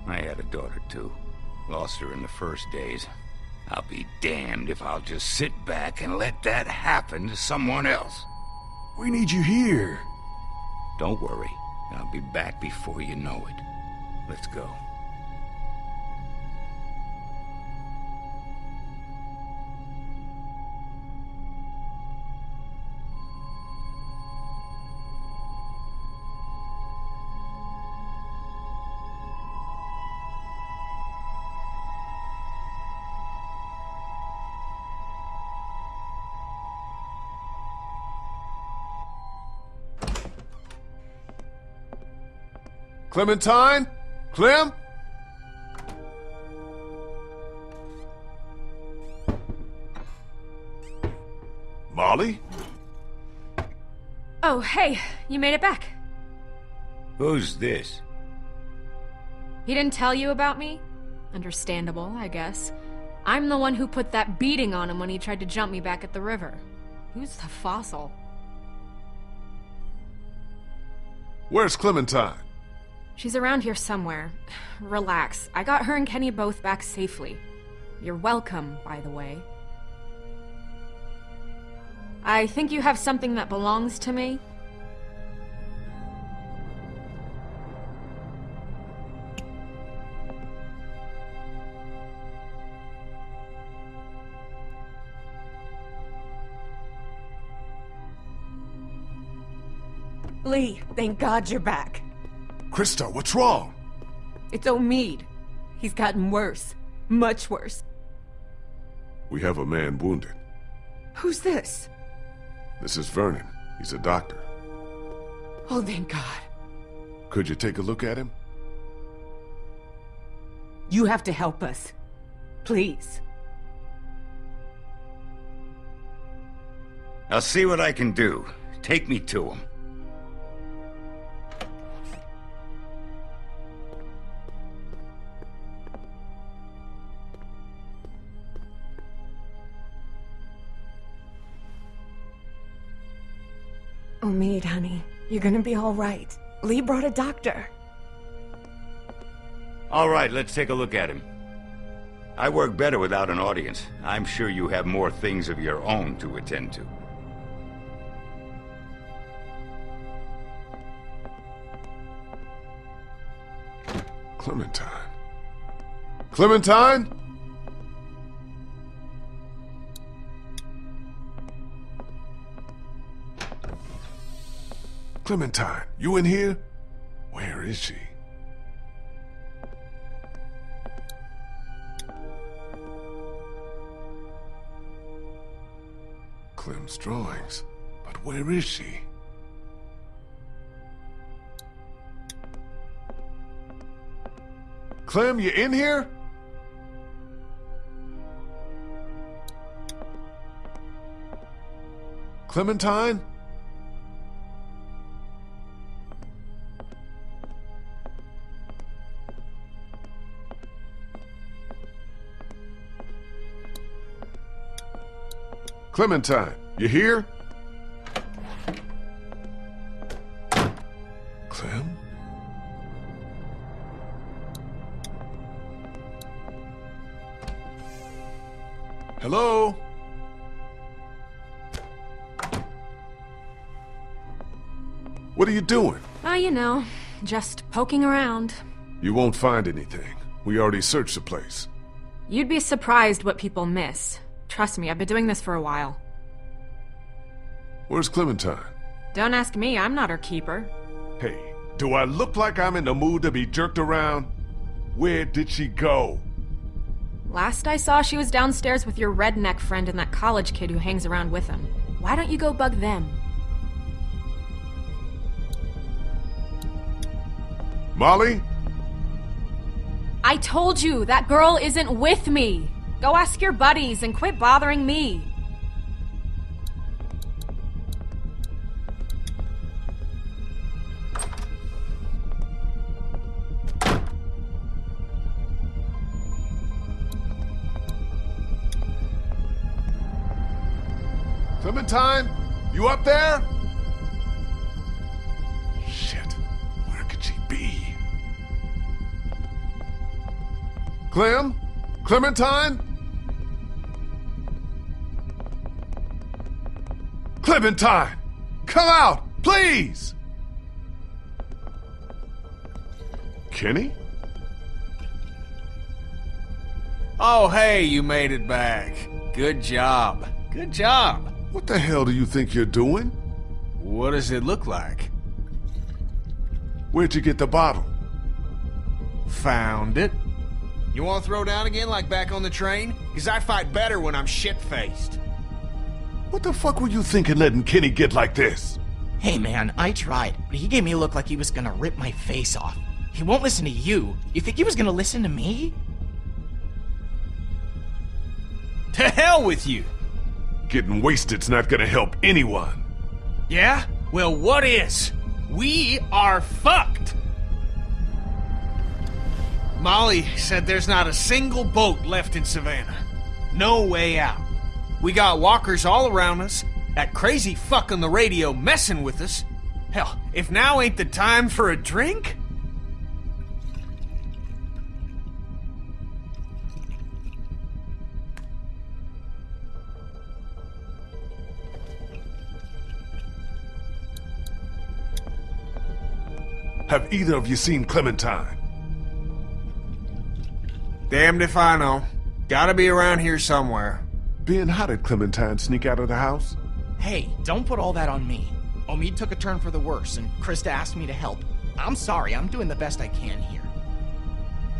I had a daughter, too. Lost her in the first days. I'll be damned if I'll just sit back and let that happen to someone else. We need you here. Don't worry. I'll be back before you know it. Let's go. Clementine? Clem? Molly? Oh, hey, you made it back. Who's this? He didn't tell you about me? Understandable, I guess. I'm the one who put that beating on him when he tried to jump me back at the river. Who's the fossil? Where's Clementine? She's around here somewhere. Relax. I got her and Kenny both back safely. You're welcome, by the way. I think you have something that belongs to me. Lee, thank God you're back. Krista, what's wrong? It's Omid. He's gotten worse. Much worse. We have a man wounded. Who's this? This is Vernon. He's a doctor. Oh, thank God. Could you take a look at him? You have to help us. Please. I'll see what I can do. Take me to him. Omid, honey, you're gonna be all right. Lee brought a doctor. All right, let's take a look at him. I work better without an audience. I'm sure you have more things of your own to attend to. Clementine. Clementine? Clementine, you in here? Where is she? Clem's drawings. But where is she? Clem, you in here? Clementine? Clementine, you here? Clem? Hello? What are you doing? Oh, you know, just poking around. You won't find anything. We already searched the place. You'd be surprised what people miss. Trust me, I've been doing this for a while. Where's Clementine? Don't ask me, I'm not her keeper. Hey, do I look like I'm in the mood to be jerked around? Where did she go? Last I saw, she was downstairs with your redneck friend and that college kid who hangs around with him. Why don't you go bug them? Molly? I told you, that girl isn't with me! Go ask your buddies and quit bothering me! Clementine? You up there? Shit. Where could she be? Clem? Clementine? Clementine! Come out, please! Kenny? Oh, hey, you made it back. Good job. Good job. What the hell do you think you're doing? What does it look like? Where'd you get the bottle? Found it. You want to throw down again like back on the train? Because I fight better when I'm shit-faced. What the fuck were you thinking letting Kenny get like this? Hey man, I tried, but he gave me a look like he was gonna rip my face off. He won't listen to you. You think he was gonna listen to me? To hell with you! Getting wasted's not gonna help anyone. Yeah? Well, what is? We are fucked! Molly said there's not a single boat left in Savannah. No way out. We got walkers all around us, that crazy fuck on the radio messing with us. Hell, if now ain't the time for a drink? Have either of you seen Clementine? Damned if I know. Gotta be around here somewhere. Ben, how did Clementine sneak out of the house? Hey, don't put all that on me. Omid took a turn for the worse, and Krista asked me to help. I'm sorry, I'm doing the best I can here.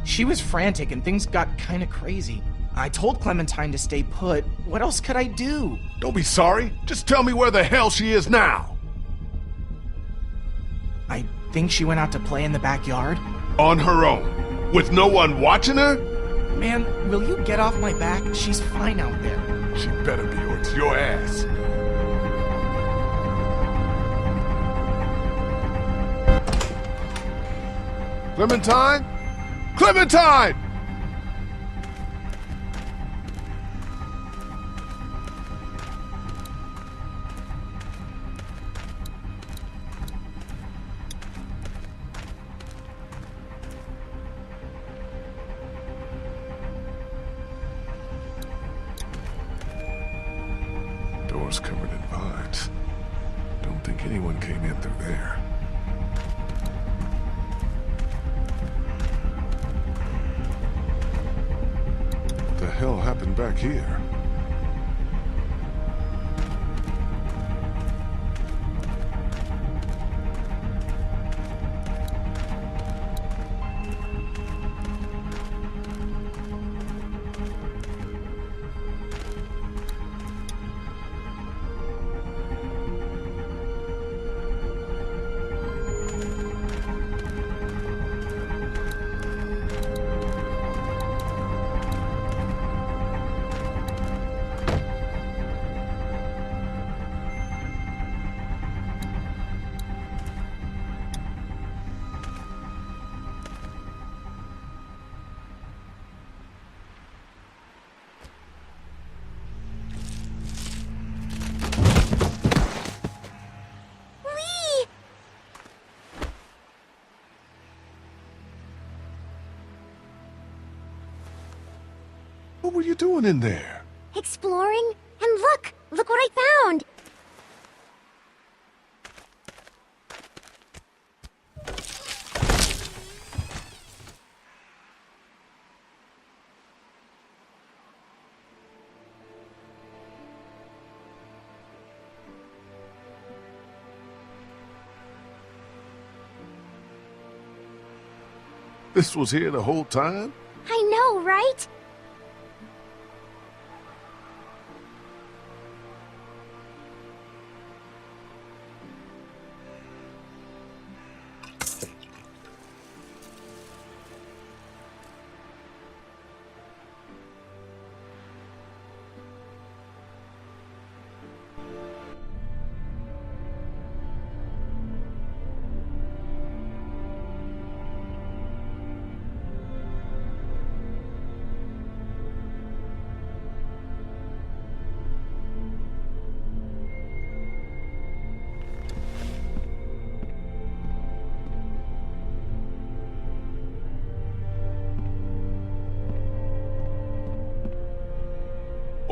She was frantic, and things got kinda crazy. I told Clementine to stay put. What else could I do? Don't be sorry. Just tell me where the hell she is now. I think she went out to play in the backyard. On her own? With no one watching her? Man, will you get off my back? She's fine out there. She better be, or it's your ass. Clementine? Clementine! Doors covered in vines. Don't think anyone came in through there. What the hell happened back here? What were you doing in there? Exploring? And look! Look what I found! This was here the whole time? I know, right?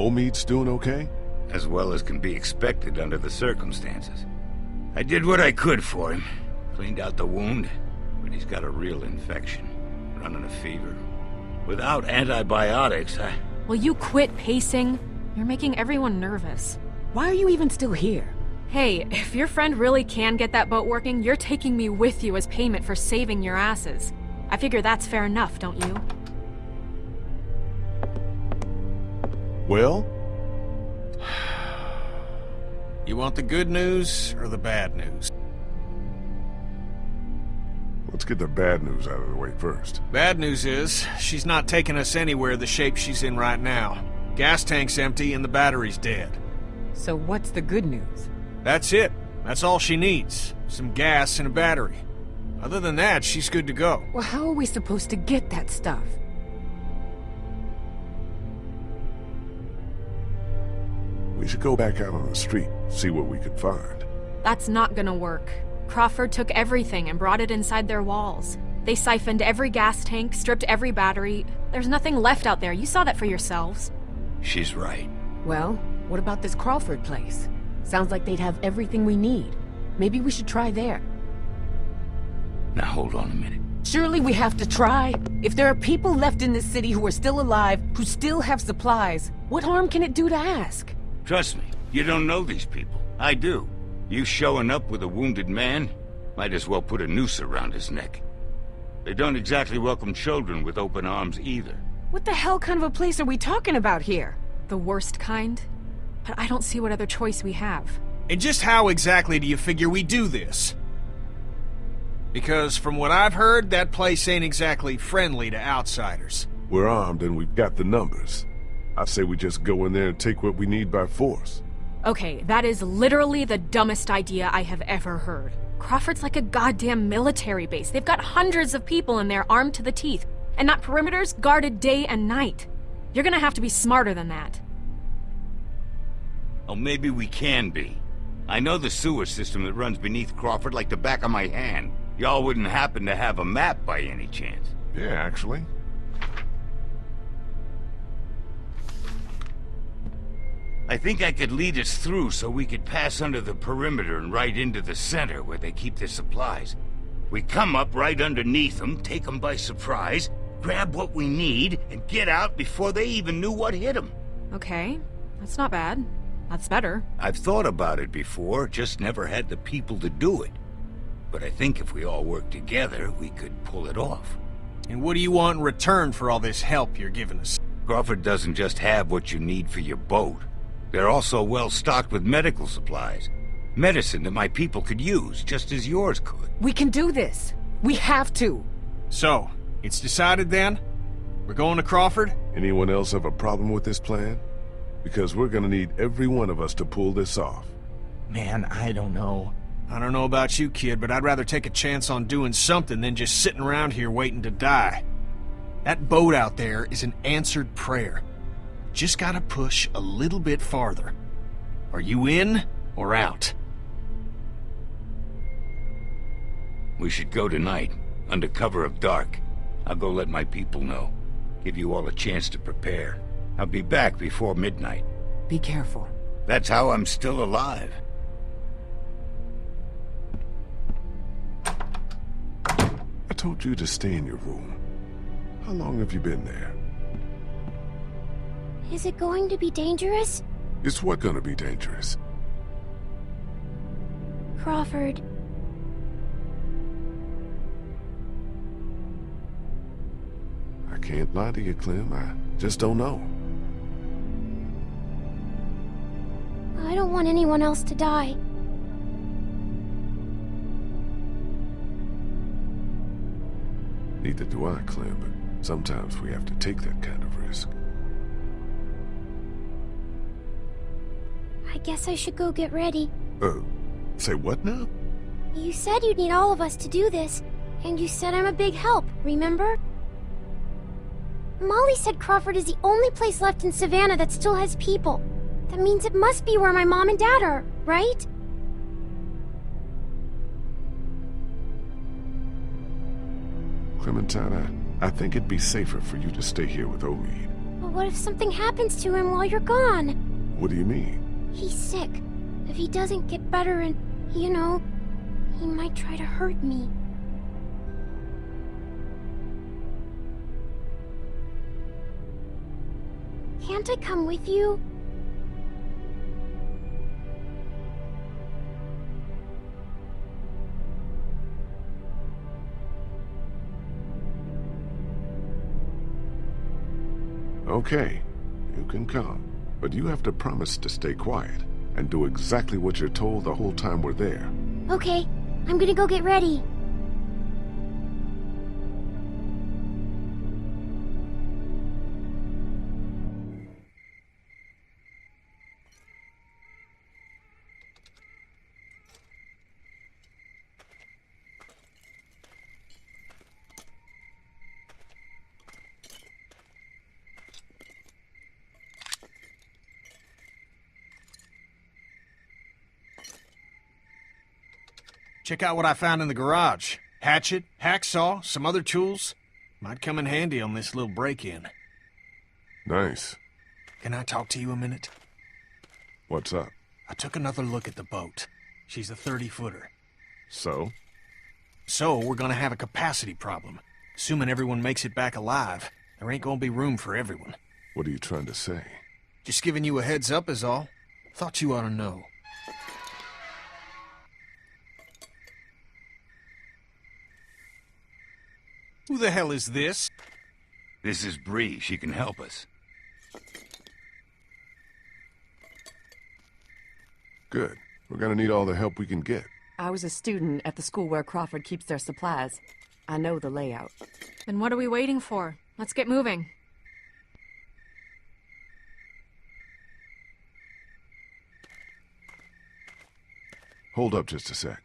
Omid's doing okay? As well as can be expected under the circumstances. I did what I could for him. Cleaned out the wound, but he's got a real infection. Running a fever. Without antibiotics, Will you quit pacing? You're making everyone nervous. Why are you even still here? Hey, if your friend really can get that boat working, you're taking me with you as payment for saving your asses. I figure that's fair enough, don't you? Well? You want the good news or the bad news? Let's get the bad news out of the way first. Bad news is, she's not taking us anywhere the shape she's in right now. Gas tank's empty and the battery's dead. So what's the good news? That's it. That's all she needs. Some gas and a battery. Other than that, she's good to go. Well, how are we supposed to get that stuff? We should go back out on the street, see what we could find. That's not gonna work. Crawford took everything and brought it inside their walls. They siphoned every gas tank, stripped every battery. There's nothing left out there. You saw that for yourselves. she's right. Well, what about this Crawford place? Sounds like they'd have everything we need. Maybe we should try there. Now hold on a minute. Surely we have to try. If there are people left in this city who are still alive, who still have supplies, what harm can it do to ask? Trust me, you don't know these people. I do. You showing up with a wounded man, might as well put a noose around his neck. They don't exactly welcome children with open arms either. What the hell kind of a place are we talking about here? The worst kind? But I don't see what other choice we have. And just how exactly do you figure we do this? Because from what I've heard, that place ain't exactly friendly to outsiders. We're armed and we've got the numbers. I say we just go in there and take what we need by force. Okay, that is literally the dumbest idea I have ever heard. Crawford's like a goddamn military base. They've got hundreds of people in there armed to the teeth, and not perimeters guarded day and night. You're gonna have to be smarter than that. Oh, maybe we can be. I know the sewer system that runs beneath Crawford like the back of my hand. Y'all wouldn't happen to have a map by any chance? Yeah, actually. I think I could lead us through so we could pass under the perimeter and right into the center where they keep their supplies. We come up right underneath them, take them by surprise, grab what we need, and get out before they even knew what hit them. Okay, that's not bad. That's better. I've thought about it before, just never had the people to do it. But I think if we all work together, we could pull it off. And what do you want in return for all this help you're giving us? Crawford doesn't just have what you need for your boat. They're also well stocked with medical supplies. Medicine that my people could use, just as yours could. We can do this. We have to. So, it's decided then? We're going to Crawford? Anyone else have a problem with this plan? Because we're gonna need every one of us to pull this off. Man, I don't know. I don't know about you, kid, but I'd rather take a chance on doing something than just sitting around here waiting to die. That boat out there is an answered prayer. Just gotta push a little bit farther. Are you in or out? We should go tonight, under cover of dark. I'll go let my people know. Give you all a chance to prepare. I'll be back before midnight. Be careful. That's how I'm still alive. I told you to stay in your room. How long have you been there? Is it going to be dangerous? It's what gonna be dangerous? Crawford. I can't lie to you, Clem. I just don't know. I don't want anyone else to die. Neither do I, Clem, but sometimes we have to take that kind of risk. I guess I should go get ready. Say what now? You said you'd need all of us to do this, and you said I'm a big help, remember? Molly said Crawford is the only place left in Savannah that still has people. That means it must be where my mom and dad are, right? Clementine, I think it'd be safer for you to stay here with Omid. But what if something happens to him while you're gone? What do you mean? He's sick. If he doesn't get better and, you know, he might try to hurt me. Can't I come with you? Okay, you can come. But you have to promise to stay quiet and do exactly what you're told the whole time we're there. Okay, I'm gonna go get ready. Check out what I found in the garage. Hatchet, hacksaw, some other tools. Might come in handy on this little break-in. Nice. Can I talk to you a minute? What's up? I took another look at the boat. She's a 30-footer. So? So, we're gonna have a capacity problem. Assuming everyone makes it back alive, there ain't gonna be room for everyone. What are you trying to say? Just giving you a heads up is all. Thought you ought to know. Who the hell is this? This is Bree. She can help us. Good. We're gonna need all the help we can get. I was a student at the school where Crawford keeps their supplies. I know the layout. Then what are we waiting for? Let's get moving. Hold up just a sec.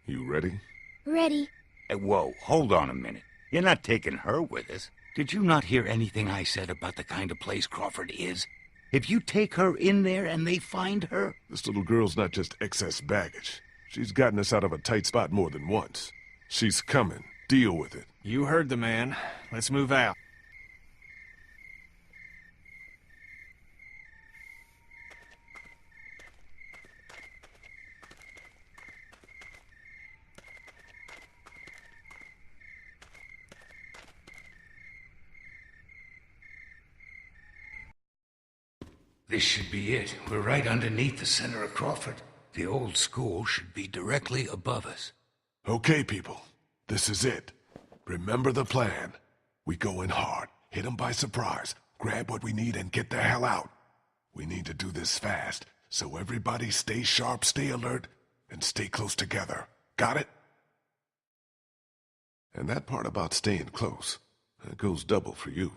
You ready? Ready. Hey, whoa, hold on a minute. You're not taking her with us. Did you not hear anything I said about the kind of place Crawford is? If you take her in there and they find her... This little girl's not just excess baggage. She's gotten us out of a tight spot more than once. She's coming. Deal with it. You heard the man. Let's move out. This should be it. We're right underneath the center of Crawford. The old school should be directly above us. Okay, people. This is it. Remember the plan. We go in hard, hit them by surprise, grab what we need, and get the hell out. We need to do this fast, so everybody stay sharp, stay alert, and stay close together. Got it? And that part about staying close, that goes double for you.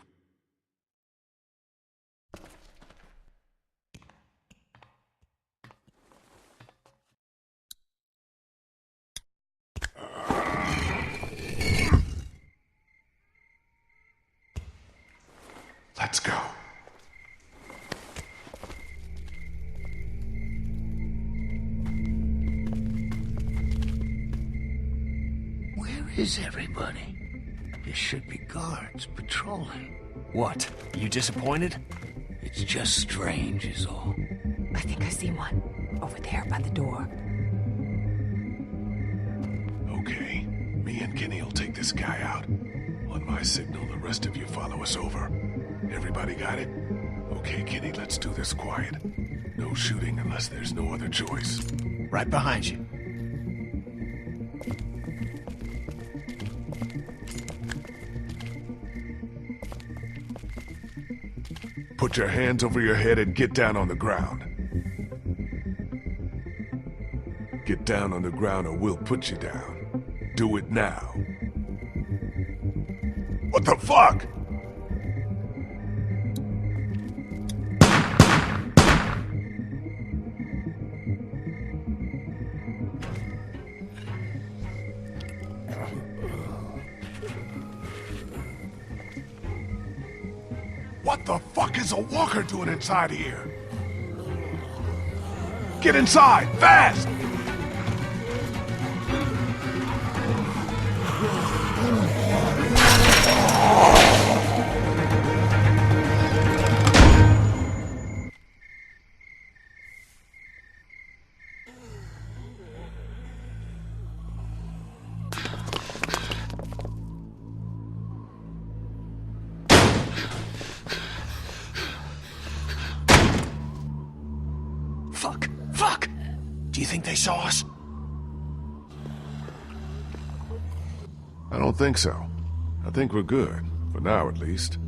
Let's go. Where is everybody? There should be guards patrolling. What? You disappointed? It's just strange is all. I think I see one. Over there by the door. Okay, me and Kenny will take this guy out. On my signal, the rest of you follow us over. Everybody got it? Okay, Kenny, let's do this quiet. No shooting unless there's no other choice. Right behind you. Put your hands over your head and get down on the ground. Get down on the ground or we'll put you down. Do it now. What the fuck? What the fuck is a walker doing inside here? Get inside, fast! Fuck! Do you think they saw us? I don't think so. I think we're good. For now, at least.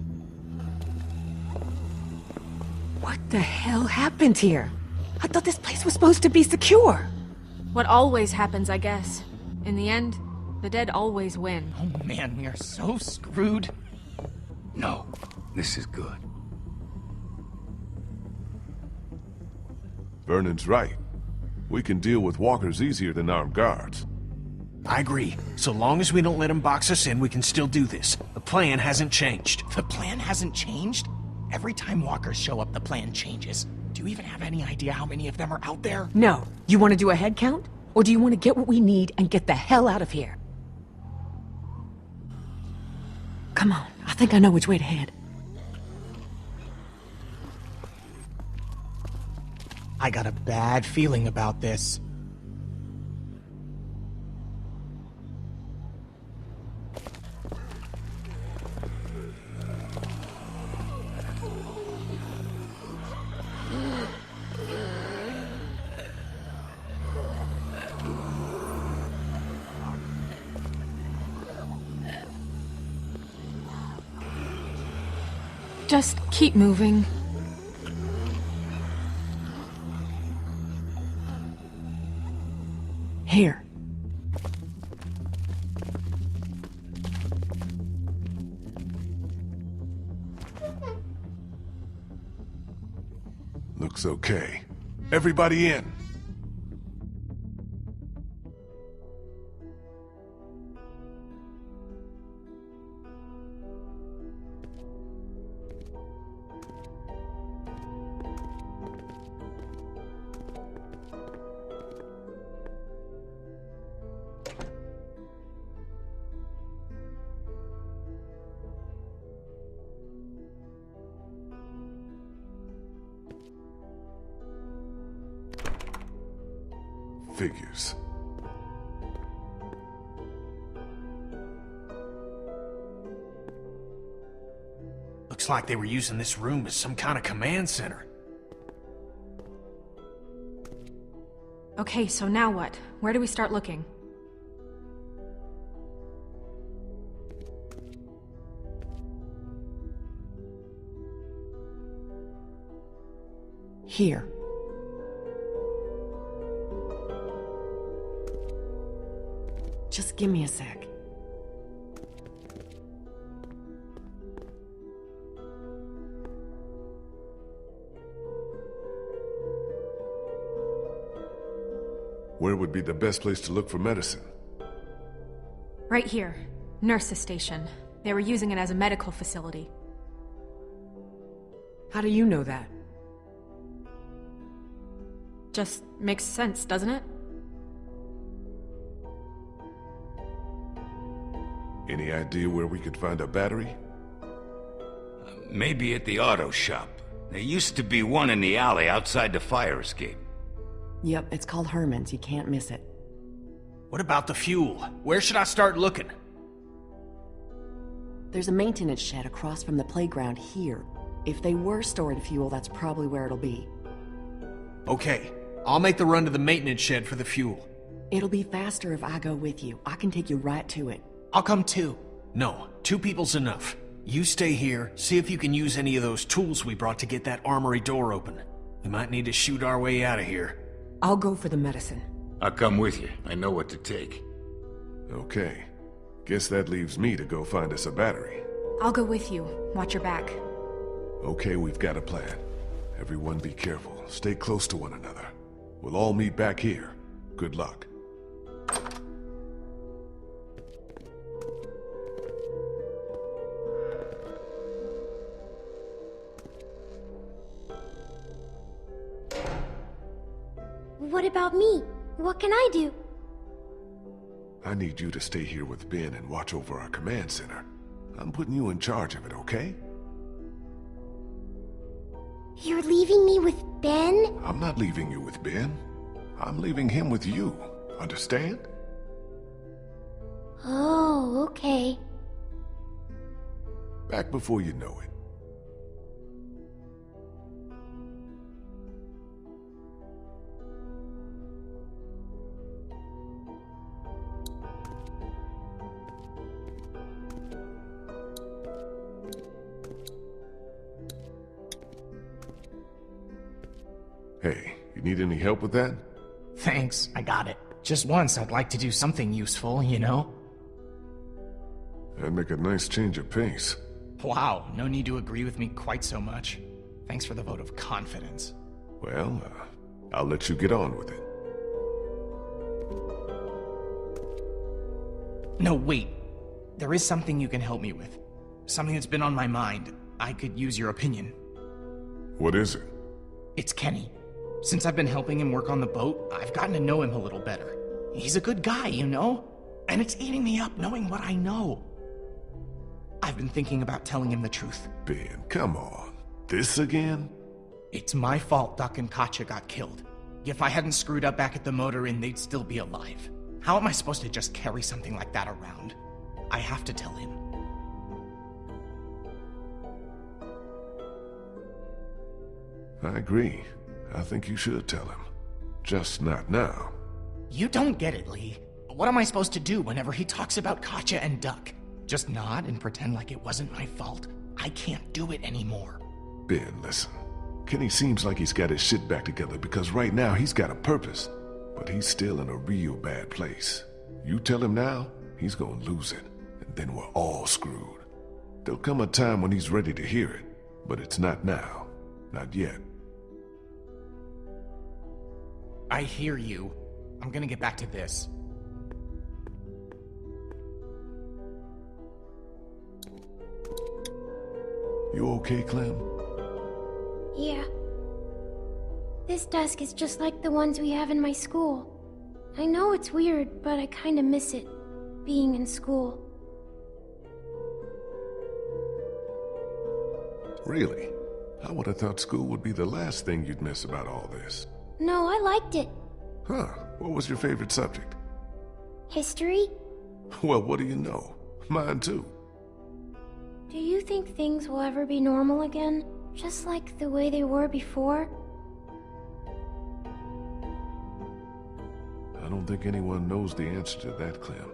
What the hell happened here? I thought this place was supposed to be secure. What always happens, I guess. In the end, the dead always win. Oh man, we are so screwed. No, this is good. Vernon's right. We can deal with walkers easier than armed guards. I agree. So long as we don't let them box us in, we can still do this. The plan hasn't changed. The plan hasn't changed? Every time walkers show up, the plan changes. Do you even have any idea how many of them are out there? No. You want to do a head count? Or do you want to get what we need and get the hell out of here? Come on. I think I know which way to head. I got a bad feeling about this. Just keep moving. Here. Looks okay. Everybody in. Figures. Looks like they were using this room as some kind of command center. Okay, so now what? Where do we start looking? Here. Just give me a sec. Where would be the best place to look for medicine? Right here. Nurse's station. They were using it as a medical facility. How do you know that? Just makes sense, doesn't it? Any idea where we could find a battery? Maybe at the auto shop. There used to be one in the alley outside the fire escape. Yep, it's called Herman's. You can't miss it. What about the fuel? Where should I start looking? There's a maintenance shed across from the playground here. If they were storing fuel, that's probably where it'll be. Okay, I'll make the run to the maintenance shed for the fuel. It'll be faster if I go with you. I can take you right to it. I'll come too. No, 2 people's enough. You stay here, see if you can use any of those tools we brought to get that armory door open. We might need to shoot our way out of here. I'll go for the medicine. I'll come with you. I know what to take. Okay. Guess that leaves me to go find us a battery. I'll go with you. Watch your back. Okay, we've got a plan. Everyone be careful. Stay close to one another. We'll all meet back here. Good luck. What about me? What can I do? I need you to stay here with Ben and watch over our command center. I'm putting you in charge of it, okay? You're leaving me with Ben? I'm not leaving you with Ben. I'm leaving him with you. Understand? Oh, okay. Back before you know it. Hey, you need any help with that? Thanks, I got it. Just once, I'd like to do something useful, you know? That'd make a nice change of pace. Wow, no need to agree with me quite so much. Thanks for the vote of confidence. Well, I'll let you get on with it. No, wait. There is something you can help me with. Something that's been on my mind. I could use your opinion. What is it? It's Kenny. Since I've been helping him work on the boat, I've gotten to know him a little better. He's a good guy, you know? And it's eating me up knowing what I know. I've been thinking about telling him the truth. Ben, come on. This again? It's my fault Duck and Katjaa got killed. If I hadn't screwed up back at the motor inn, they'd still be alive. How am I supposed to just carry something like that around? I have to tell him. I agree. I think you should tell him. Just not now. You don't get it, Lee. What am I supposed to do whenever he talks about Katjaa and Duck? Just nod and pretend like it wasn't my fault? I can't do it anymore. Ben, listen. Kenny seems like he's got his shit back together because right now he's got a purpose. But he's still in a real bad place. You tell him now, he's gonna lose it. And then we're all screwed. There'll come a time when he's ready to hear it. But it's not now. Not yet. I hear you. I'm gonna get back to this. You okay, Clem? Yeah. This desk is just like the ones we have in my school. I know it's weird, but I kinda miss it, being in school. Really? I would have thought school would be the last thing you'd miss about all this. No, I liked it. Huh, what was your favorite subject? History? Well, what do you know? Mine too. Do you think things will ever be normal again? Just like the way they were before? I don't think anyone knows the answer to that, Clem.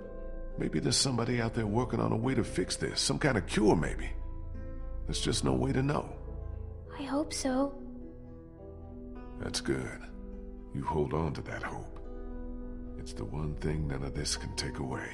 Maybe there's somebody out there working on a way to fix this. Some kind of cure, maybe. There's just no way to know. I hope so. That's good. You hold on to that hope. It's the one thing none of this can take away.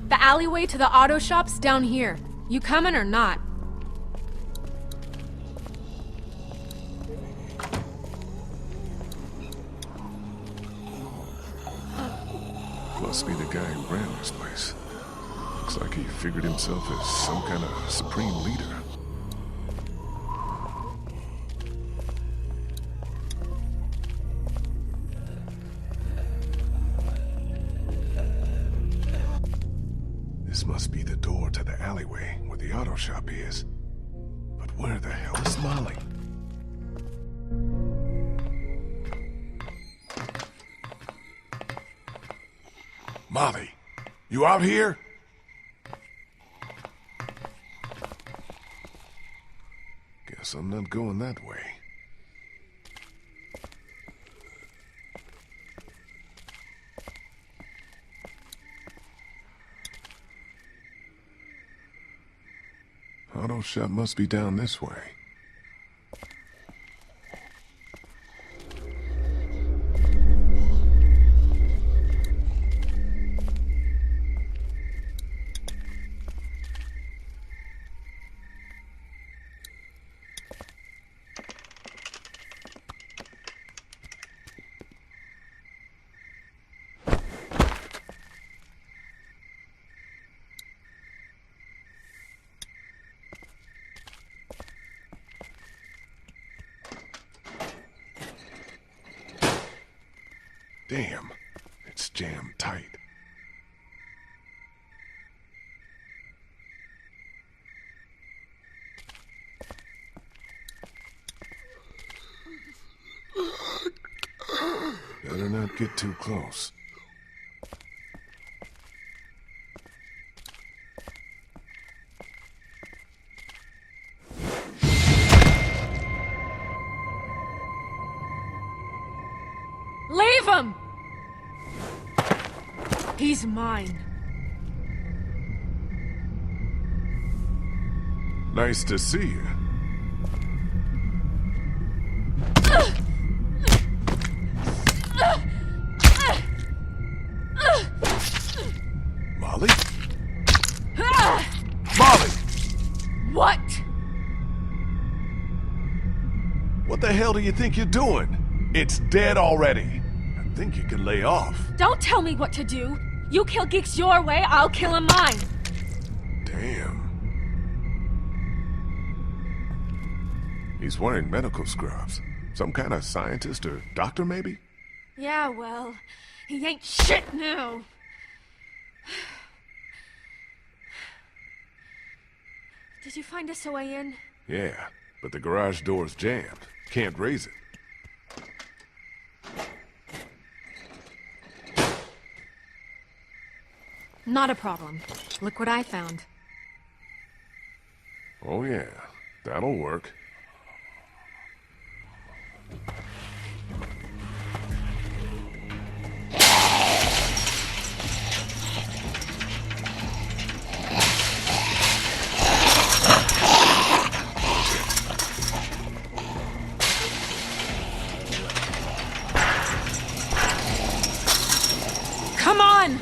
The alleyway to the auto shop's down here. You coming or not? be the guy who ran this place. Looks like he figured himself as some kind of supreme leader. This must be the door to the alleyway where the auto shop is. But where the hell is Molly? Molly, you out here? Guess I'm not going that way. Auto shop must be down this way. Damn, it's jammed tight. Better not get too close. Leave him! He's mine. Nice to see you. Molly? Molly! What? What the hell do you think you're doing? It's dead already. I think you can lay off. Don't tell me what to do. You kill geeks your way, I'll kill him mine. Damn. He's wearing medical scrubs. Some kind of scientist or doctor, maybe? Yeah, well, he ain't shit now. Did you find us a way in? Yeah, but the garage door's jammed. Can't raise it. Not a problem. Look what I found. Oh yeah, that'll work. Come on!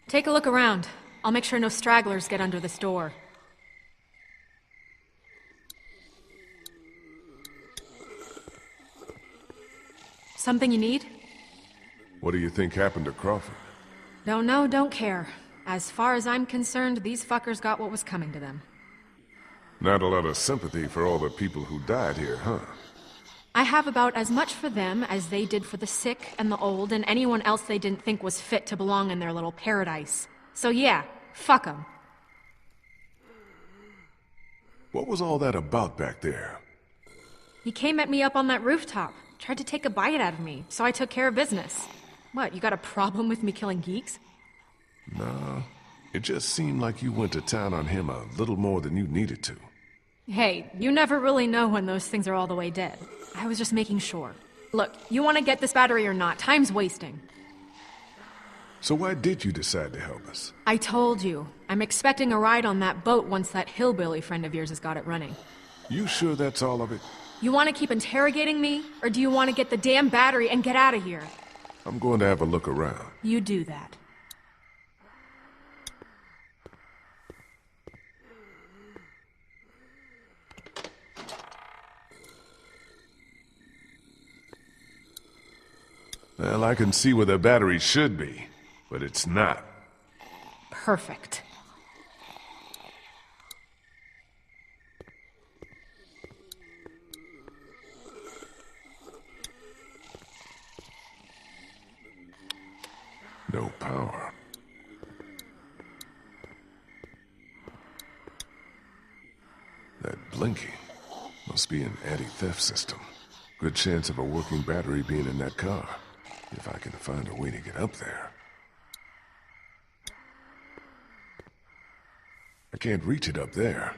Take a look around. I'll make sure no stragglers get under this door. Something you need? What do you think happened to Crawford? Don't know, don't care. As far as I'm concerned, these fuckers got what was coming to them. Not a lot of sympathy for all the people who died here, huh? I have about as much for them as they did for the sick and the old and anyone else they didn't think was fit to belong in their little paradise. So yeah, fuck them. What was all that about back there? He came at me up on that rooftop, tried to take a bite out of me, so I took care of business. What, you got a problem with me killing geeks? Nah, it just seemed like you went to town on him a little more than you needed to. Hey, you never really know when those things are all the way dead. I was just making sure. Look, you want to get this battery or not? Time's wasting. So why did you decide to help us? I told you. I'm expecting a ride on that boat once that hillbilly friend of yours has got it running. You sure that's all of it? You want to keep interrogating me? Or do you want to get the damn battery and get out of here? I'm going to have a look around. You do that. Well, I can see where the battery should be, but it's not. Perfect. No power. That blinking must be an anti-theft system. Good chance of a working battery being in that car. If I can find a way to get up there. I can't reach it up there.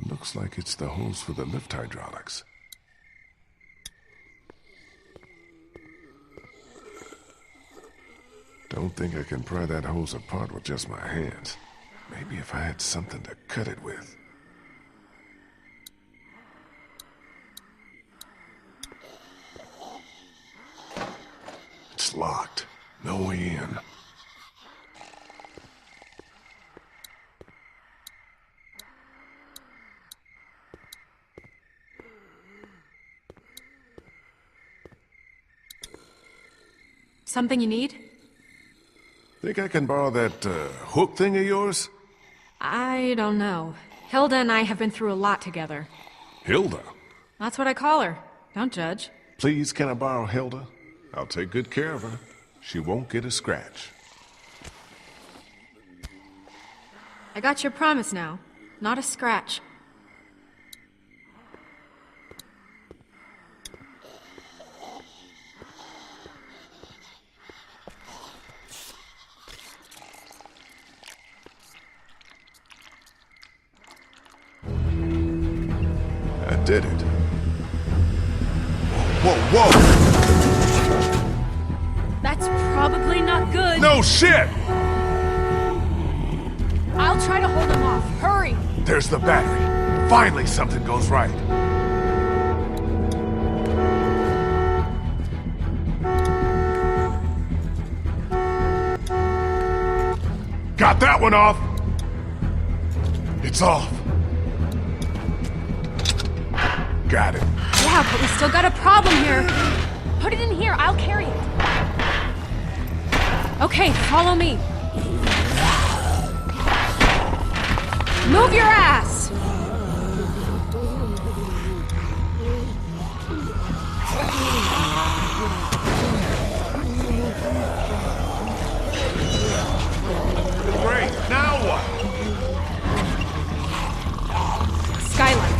Looks like it's the hose for the lift hydraulics. Don't think I can pry that hose apart with just my hands. Maybe if I had something to cut it with. It's locked. No way in. Something you need? Think I can borrow that hook thing of yours? I don't know. Hilda and I have been through a lot together. Hilda? That's what I call her. Don't judge. Please, can I borrow Hilda? I'll take good care of her. She won't get a scratch. I got your promise now. Not a scratch. I did it. Whoa, whoa! That's probably not good. No shit! I'll try to hold him off. Hurry! There's the battery. Finally something goes right. Got that one off! It's off. Got it. Yeah, but we still got a problem here. Put it in here. I'll carry it. Okay, follow me. Move your ass! Great, now what? Skylight.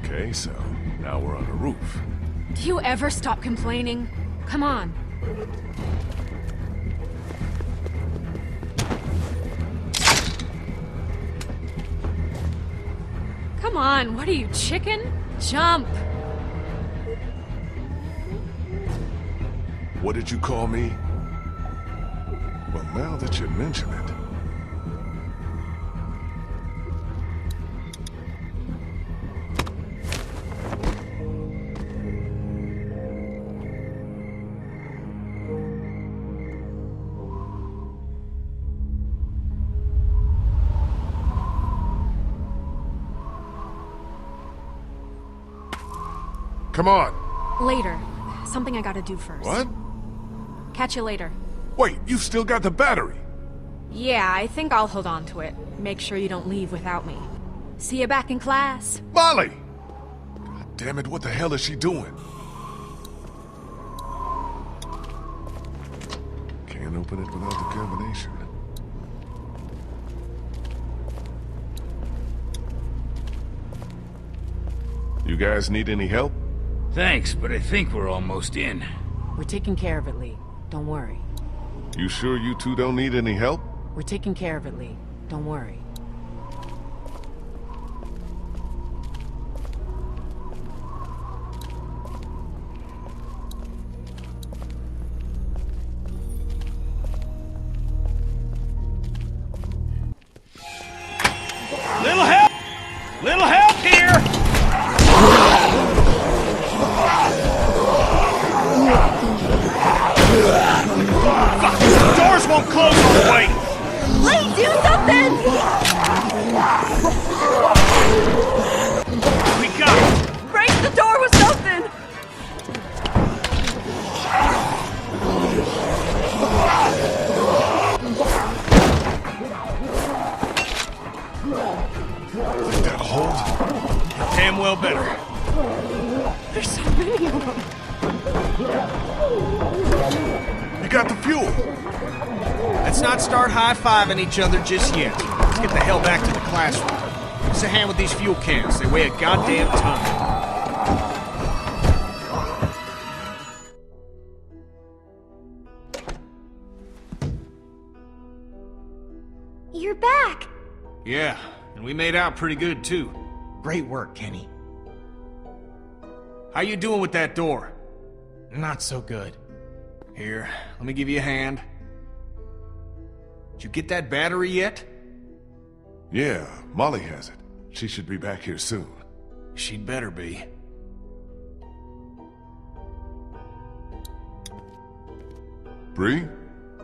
Okay, so now we're on a roof. Do you ever stop complaining? Come on. Come on, what are you, chicken? Jump! What did you call me? Well, now that you mention it. Come on. Later. Something I gotta do first. What? Catch you later. Wait, you've still got the battery. Yeah, I think I'll hold on to it. Make sure you don't leave without me. See you back in class. Molly! God damn it, what the hell is she doing? Can't open it without the combination. You guys need any help? Thanks, but I think we're almost in. We're taking care of it, Lee. Don't worry. You sure you two don't need any help? We're taking care of it, Lee. Don't worry. Little help! Little help here! Fuck! The doors won't close all the way! Lee, do something! We got it! Break the door with something! Think that'll hold? Damn well better. There's so many of them. You got the fuel! Let's not start high-fiving each other just yet. Let's get the hell back to the classroom. Give us a hand with these fuel cans. They weigh a goddamn ton. You're back! Yeah, and we made out pretty good, too. Great work, Kenny. How you doing with that door? Not so good. Here, let me give you a hand. Did you get that battery yet? Yeah, Molly has it. She should be back here soon. She'd better be. Bree?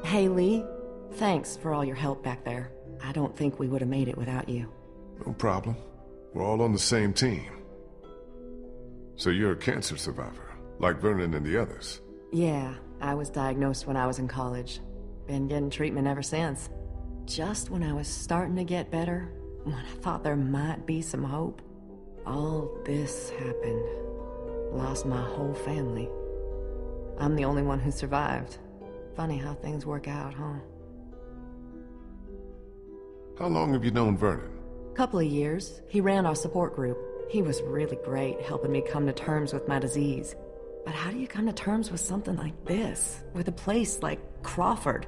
Hey, Lee. Thanks for all your help back there. I don't think we would have made it without you. No problem. We're all on the same team. So you're a cancer survivor, like Vernon and the others? Yeah, I was diagnosed when I was in college. Been getting treatment ever since. Just when I was starting to get better, when I thought there might be some hope, all this happened. Lost my whole family. I'm the only one who survived. Funny how things work out, huh? How long have you known Vernon? Couple of years. He ran our support group. He was really great, helping me come to terms with my disease. But how do you come to terms with something like this? With a place like Crawford?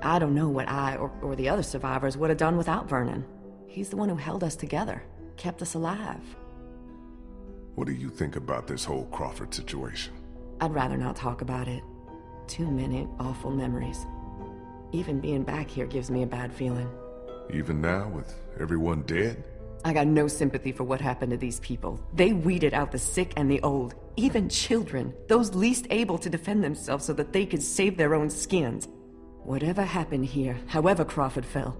I don't know what I or the other survivors would have done without Vernon. He's the one who held us together, kept us alive. What do you think about this whole Crawford situation? I'd rather not talk about it. Too many awful memories. Even being back here gives me a bad feeling. Even now, with everyone dead? I got no sympathy for what happened to these people. They weeded out the sick and the old, even children, those least able to defend themselves so that they could save their own skins. Whatever happened here, however Crawford fell,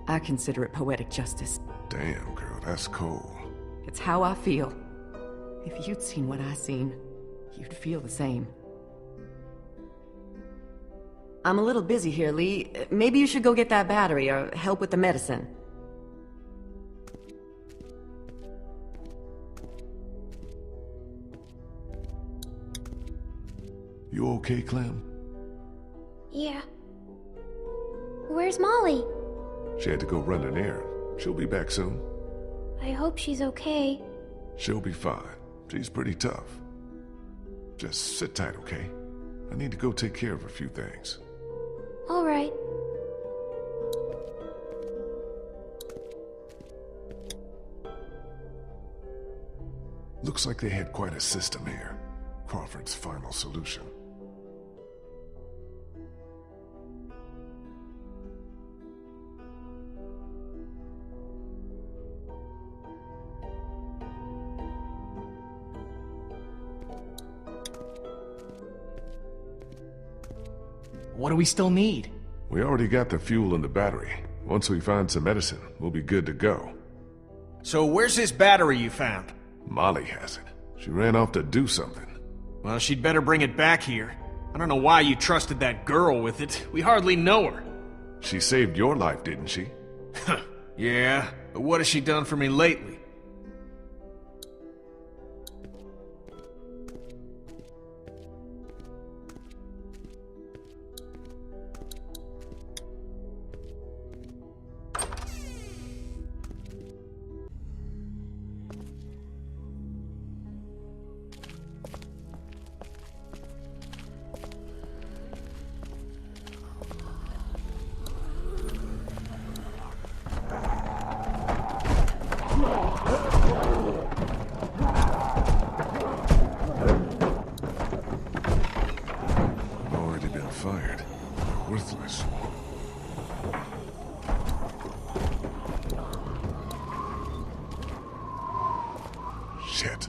I consider it poetic justice. Damn, girl, that's cold. It's how I feel. If you'd seen what I seen, you'd feel the same. I'm a little busy here, Lee. Maybe you should go get that battery or help with the medicine. You okay, Clem? Yeah. Where's Molly? She had to go run an errand. She'll be back soon. I hope she's okay. She'll be fine. She's pretty tough. Just sit tight, okay? I need to go take care of a few things. All right. Looks like they had quite a system here. Crawford's final solution. What do we still need? We already got the fuel and the battery. Once we find some medicine, we'll be good to go. So where's this battery you found? Molly has it. She ran off to do something. Well, she'd better bring it back here. I don't know why you trusted that girl with it. We hardly know her. She saved your life, didn't she? Yeah, but what has she done for me lately? Already been fired. Worthless. Shit.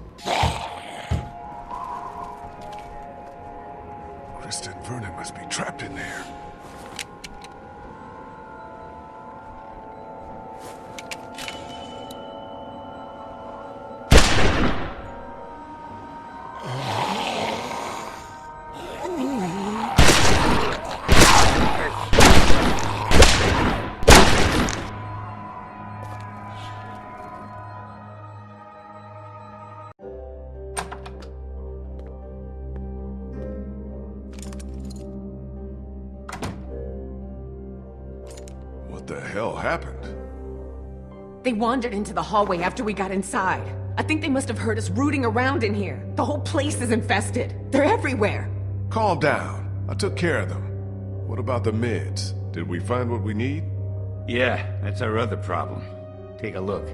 Krista and Vernon must be trapped in there. What the hell happened? They wandered into the hallway after we got inside. I think they must have heard us rooting around in here. The whole place is infested. They're everywhere. Calm down. I took care of them. What about the meds? Did we find what we need? Yeah, that's our other problem. Take a look.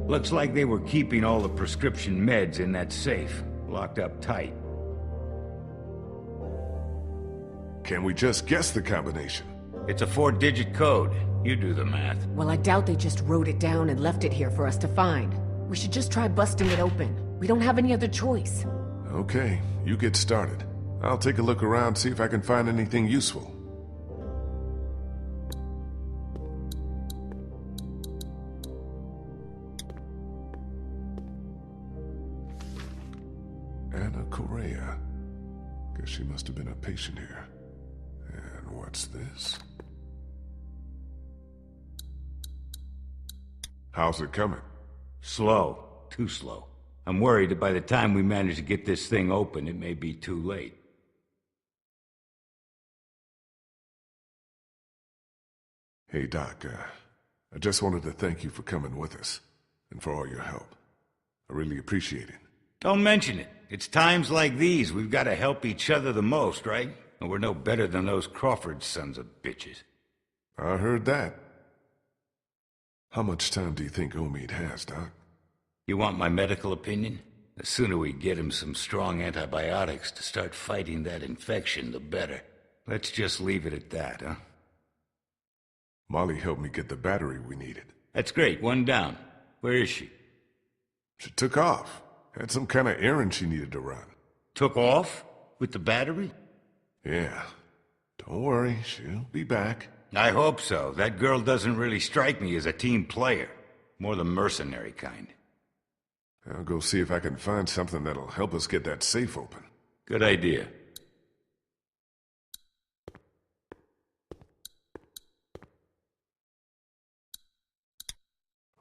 Looks like they were keeping all the prescription meds in that safe, locked up tight. Can we just guess the combination? It's a 4-digit code. You do the math. Well, I doubt they just wrote it down and left it here for us to find. We should just try busting it open. We don't have any other choice. Okay, you get started. I'll take a look around, see if I can find anything useful. Anna Correa. Guess she must have been a patient here. And what's this? How's it coming? Slow. Too slow. I'm worried that by the time we manage to get this thing open, it may be too late. Hey, Doc, I just wanted to thank you for coming with us, and for all your help. I really appreciate it. Don't mention it. It's times like these we've got to help each other the most, right? And we're no better than those Crawford sons of bitches. I heard that. How much time do you think Omid has, Doc? You want my medical opinion? The sooner we get him some strong antibiotics to start fighting that infection, the better. Let's just leave it at that, huh? Molly helped me get the battery we needed. That's great. One down. Where is she? She took off. Had some kind of errand she needed to run. Took off? With the battery? Yeah. Don't worry, she'll be back. I hope so. That girl doesn't really strike me as a team player. More the mercenary kind. I'll go see if I can find something that'll help us get that safe open. Good idea.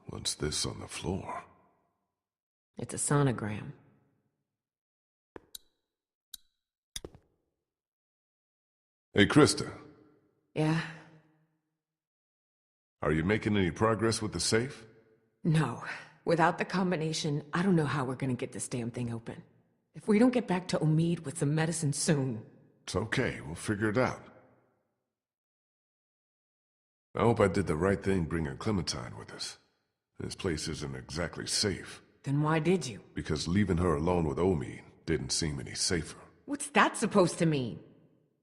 What's this on the floor? It's a sonogram. Hey, Krista. Yeah? Are you making any progress with the safe? No. Without the combination, I don't know how we're gonna get this damn thing open. If we don't get back to Omid with some medicine soon... It's okay, we'll figure it out. I hope I did the right thing bringing Clementine with us. This place isn't exactly safe. Then why did you? Because leaving her alone with Omid didn't seem any safer. What's that supposed to mean?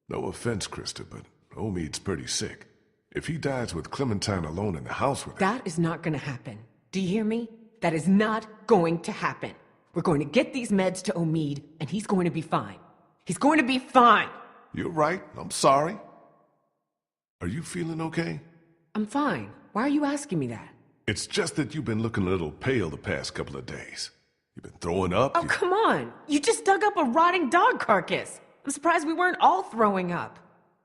No offense, Krista, but Omid's pretty sick. If he dies with Clementine alone in the house with him... That is not gonna happen. Do you hear me? That is not going to happen. We're going to get these meds to Omid, and he's going to be fine. He's going to be fine! You're right. I'm sorry. Are you feeling okay? I'm fine. Why are you asking me that? It's just that you've been looking a little pale the past couple of days. You've been throwing up. Oh, come on! You just dug up a rotting dog carcass! I'm surprised we weren't all throwing up.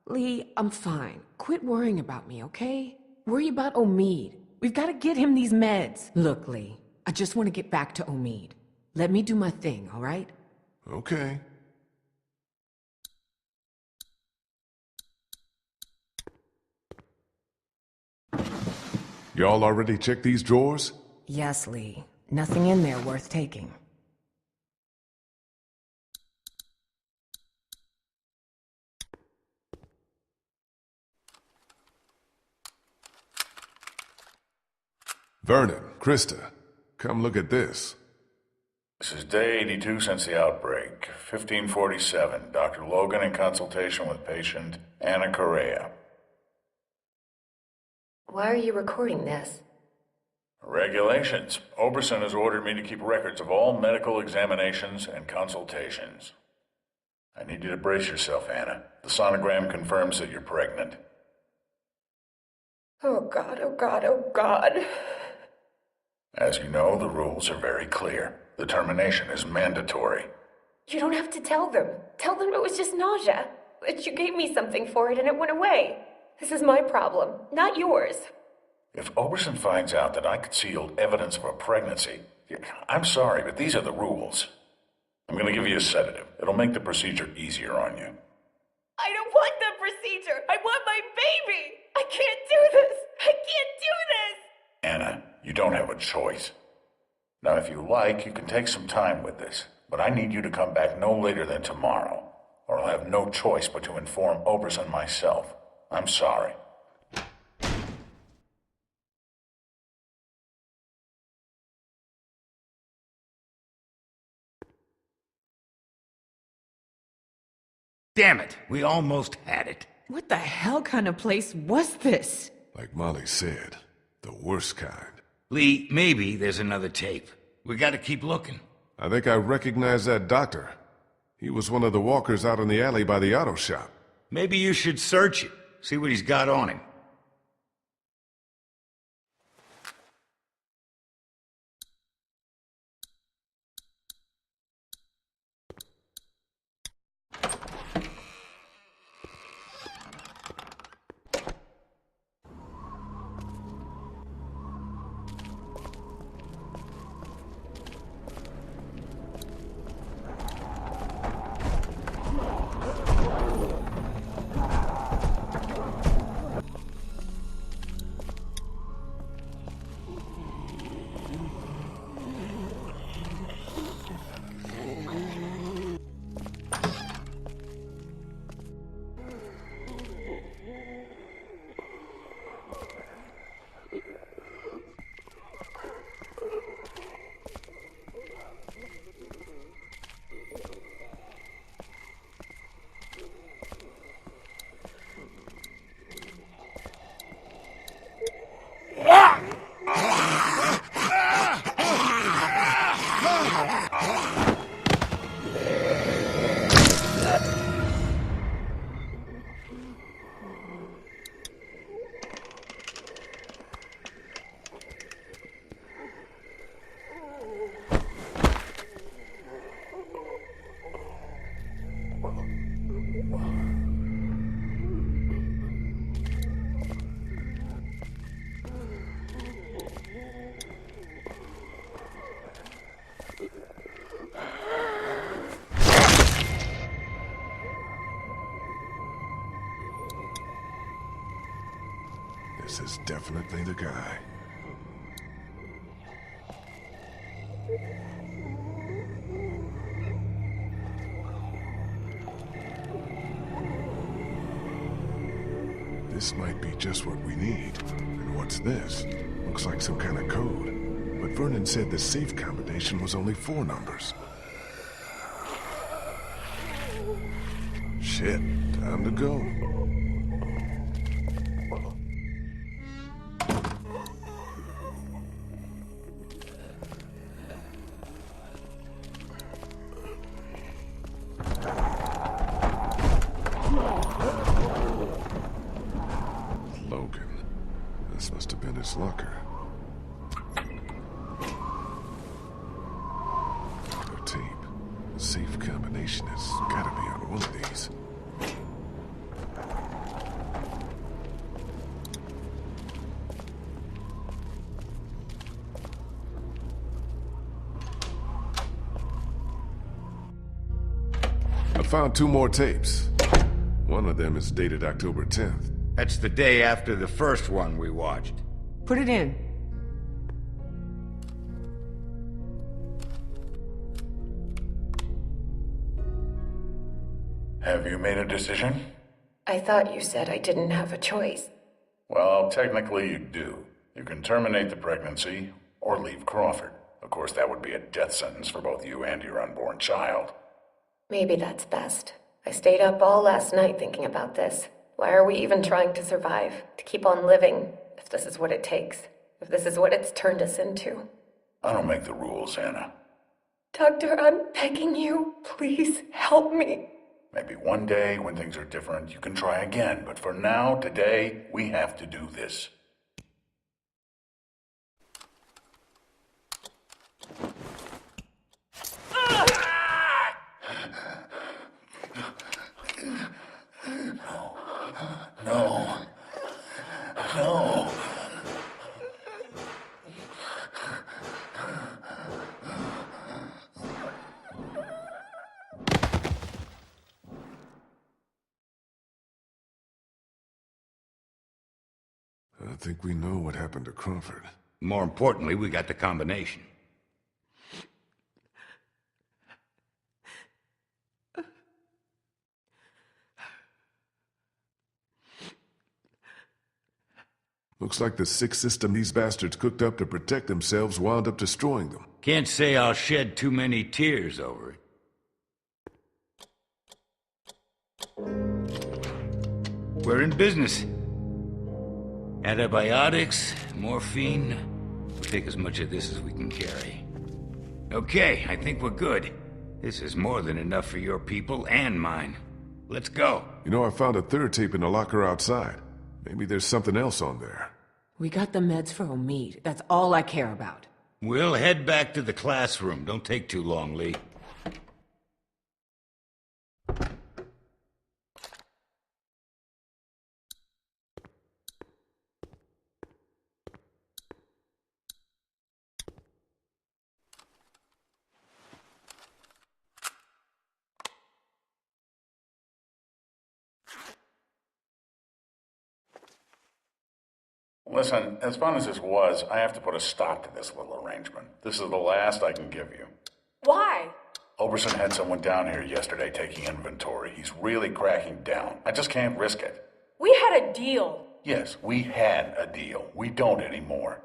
Lee, I'm fine. Quit worrying about me, okay? Worry about Omid. We've got to get him these meds. Look, Lee, I just want to get back to Omid. Let me do my thing, all right? Okay. Y'all already checked these drawers? Yes, Lee. Nothing in there worth taking. Vernon, Krista, come look at this. This is day 82 since the outbreak. 1547. Dr. Logan in consultation with patient Anna Correa. Why are you recording this? Regulations. Oberson has ordered me to keep records of all medical examinations and consultations. I need you to brace yourself, Anna. The sonogram confirms that you're pregnant. Oh God, oh God, oh God. As you know, the rules are very clear. The termination is mandatory. You don't have to tell them. Tell them it was just nausea. That you gave me something for it and it went away. This is my problem, not yours. If Oberson finds out that I concealed evidence of a pregnancy, I'm sorry, but these are the rules. I'm going to give you a sedative. It'll make the procedure easier on you. I don't want the procedure. I want my baby. I can't do this. I can't do this. Anna, you don't have a choice. Now, if you like, you can take some time with this, but I need you to come back no later than tomorrow, or I'll have no choice but to inform Oberson myself. I'm sorry. Damn it, we almost had it. What the hell kind of place was this? Like Molly said, the worst kind. Lee, maybe there's another tape. We gotta keep looking. I think I recognize that doctor. He was one of the walkers out in the alley by the auto shop. Maybe you should search it, see what he's got on him. This is definitely the guy. This might be just what we need. And what's this? Looks like some kind of code. But Vernon said the safe combination was only 4 numbers. Shit, time to go. Logan. This must have been his locker. No tape. The safe combination has gotta be on one of these. I found 2 more tapes. One of them is dated October 10th. That's the day after the first one we watched. Put it in. Have you made a decision? I thought you said I didn't have a choice. Well, technically you do. You can terminate the pregnancy or leave Crawford. Of course, that would be a death sentence for both you and your unborn child. Maybe that's best. I stayed up all last night thinking about this. Why are we even trying to survive? To keep on living, if this is what it takes. If this is what it's turned us into. I don't make the rules, Anna. Doctor, I'm begging you. Please help me. Maybe one day, when things are different, you can try again. But for now, today, we have to do this. No. No. I think we know what happened to Crawford. More importantly, we got the combination. Looks like the sick system these bastards cooked up to protect themselves wound up destroying them. Can't say I'll shed too many tears over it. We're in business. Antibiotics, morphine. We'll take as much of this as we can carry. Okay, I think we're good. This is more than enough for your people and mine. Let's go. You know, I found a third tape in the locker outside. Maybe there's something else on there. We got the meds for Omid. That's all I care about. We'll head back to the classroom. Don't take too long, Lee. Listen, as fun as this was, I have to put a stop to this little arrangement. This is the last I can give you. Why? Oberson had someone down here yesterday taking inventory. He's really cracking down. I just can't risk it. We had a deal. Yes, we had a deal. We don't anymore.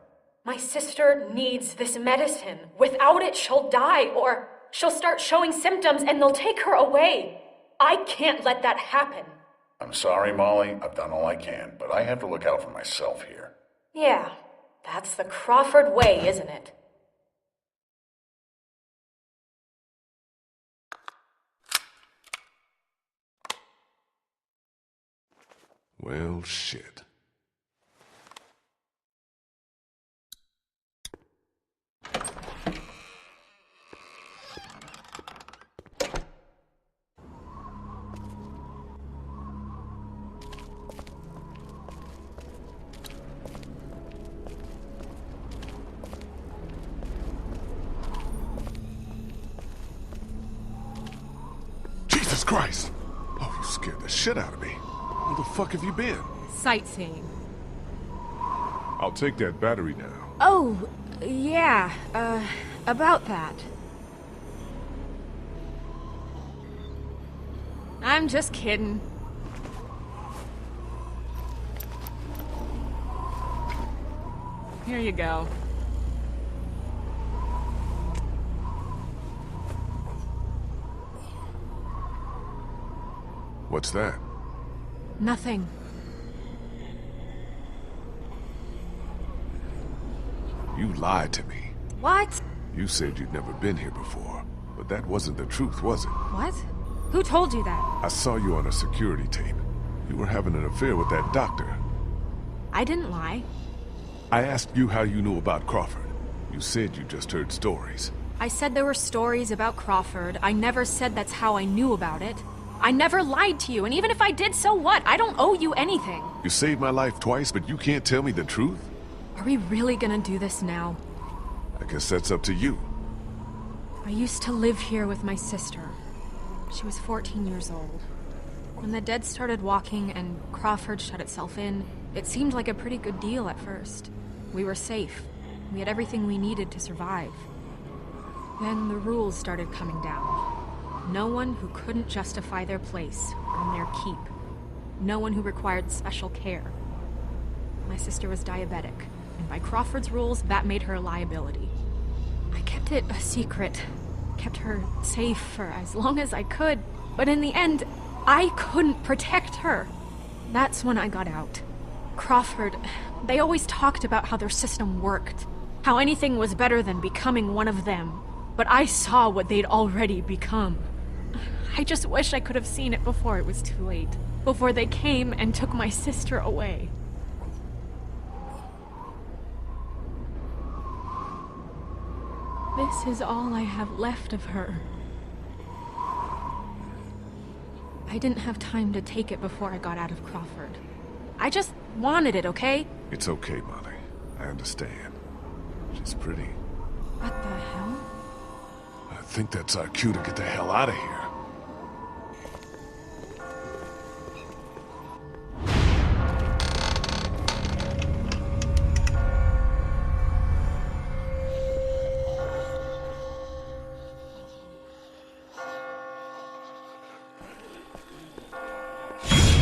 My sister needs this medicine. Without it, she'll die, or she'll start showing symptoms and they'll take her away. I can't let that happen. I'm sorry, Molly. I've done all I can, but I have to look out for myself here. Yeah, that's the Crawford way, isn't it? Well, shit. Jesus Christ! Oh, you scared the shit out of me. Where the fuck have you been? Sightseeing. I'll take that battery now. Oh, yeah, about that. I'm just kidding. Here you go. What's that? Nothing. You lied to me. What? You said you'd never been here before, but that wasn't the truth, was it? What? Who told you that? I saw you on a security tape. You were having an affair with that doctor. I didn't lie. I asked you how you knew about Crawford. You said you just heard stories. I said there were stories about Crawford. I never said that's how I knew about it. I never lied to you, and even if I did, so what? I don't owe you anything. You saved my life twice, but you can't tell me the truth? Are we really gonna do this now? I guess that's up to you. I used to live here with my sister. She was 14 years old. When the dead started walking and Crawford shut itself in, it seemed like a pretty good deal at first. We were safe. We had everything we needed to survive. Then the rules started coming down. No one who couldn't justify their place, earn their keep. No one who required special care. My sister was diabetic. and by Crawford's rules, that made her a liability. I kept it a secret, kept her safe for as long as I could, but in the end, I couldn't protect her. That's when I got out. Crawford, they always talked about how their system worked, how anything was better than becoming one of them, but I saw what they'd already become. I just wish I could have seen it before it was too late, before they came and took my sister away. This is all I have left of her. I didn't have time to take it before I got out of Crawford. I just wanted it, okay? It's okay, Molly. I understand. She's pretty. What the hell? I think that's our cue to get the hell out of here.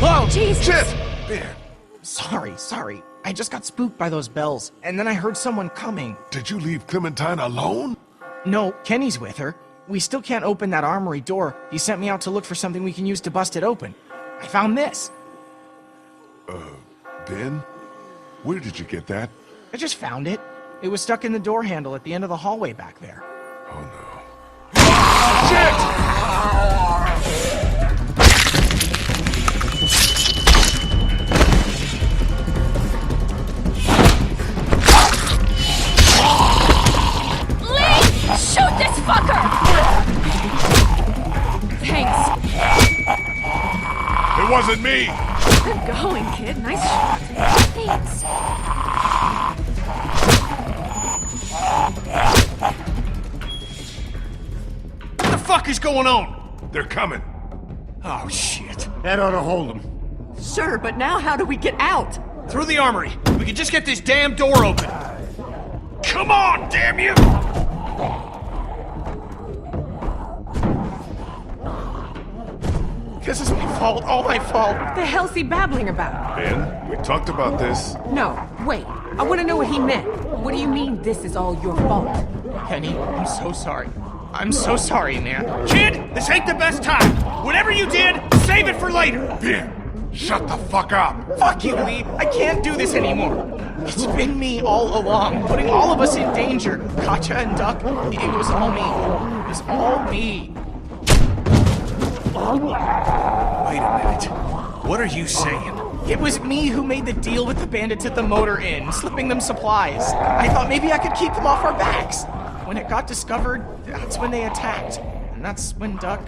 Whoa! Jesus! Shit! Ben! Sorry. I just got spooked by those bells, and then I heard someone coming. Did you leave Clementine alone? No, Kenny's with her. We still can't open that armory door. He sent me out to look for something we can use to bust it open. I found this. Ben? Where did you get that? I just found it. It was stuck in the door handle at the end of the hallway back there. Oh no. Shit! Shoot this fucker! Thanks. It wasn't me! Good going, kid. Nice shot. Thanks. What the fuck is going on? They're coming. Oh, shit. That ought to hold them. Sure, but now how do we get out? Through the armory. We can just get this damn door open. Come on, damn you! This is my fault, all my fault. What the hell's he babbling about? Ben, we talked about this. No, wait. I want to know what he meant. What do you mean this is all your fault? Kenny, I'm so sorry. I'm so sorry, man. Kid, this ain't the best time. Whatever you did, save it for later. Ben, shut the fuck up. Fuck you, Lee. I can't do this anymore. It's been me all along, putting all of us in danger. Katja and Duck, it was all me. It was all me. Wait a minute. What are you saying? It was me who made the deal with the bandits at the motor inn, slipping them supplies. I thought maybe I could keep them off our backs. When it got discovered, that's when they attacked. And that's when Duck...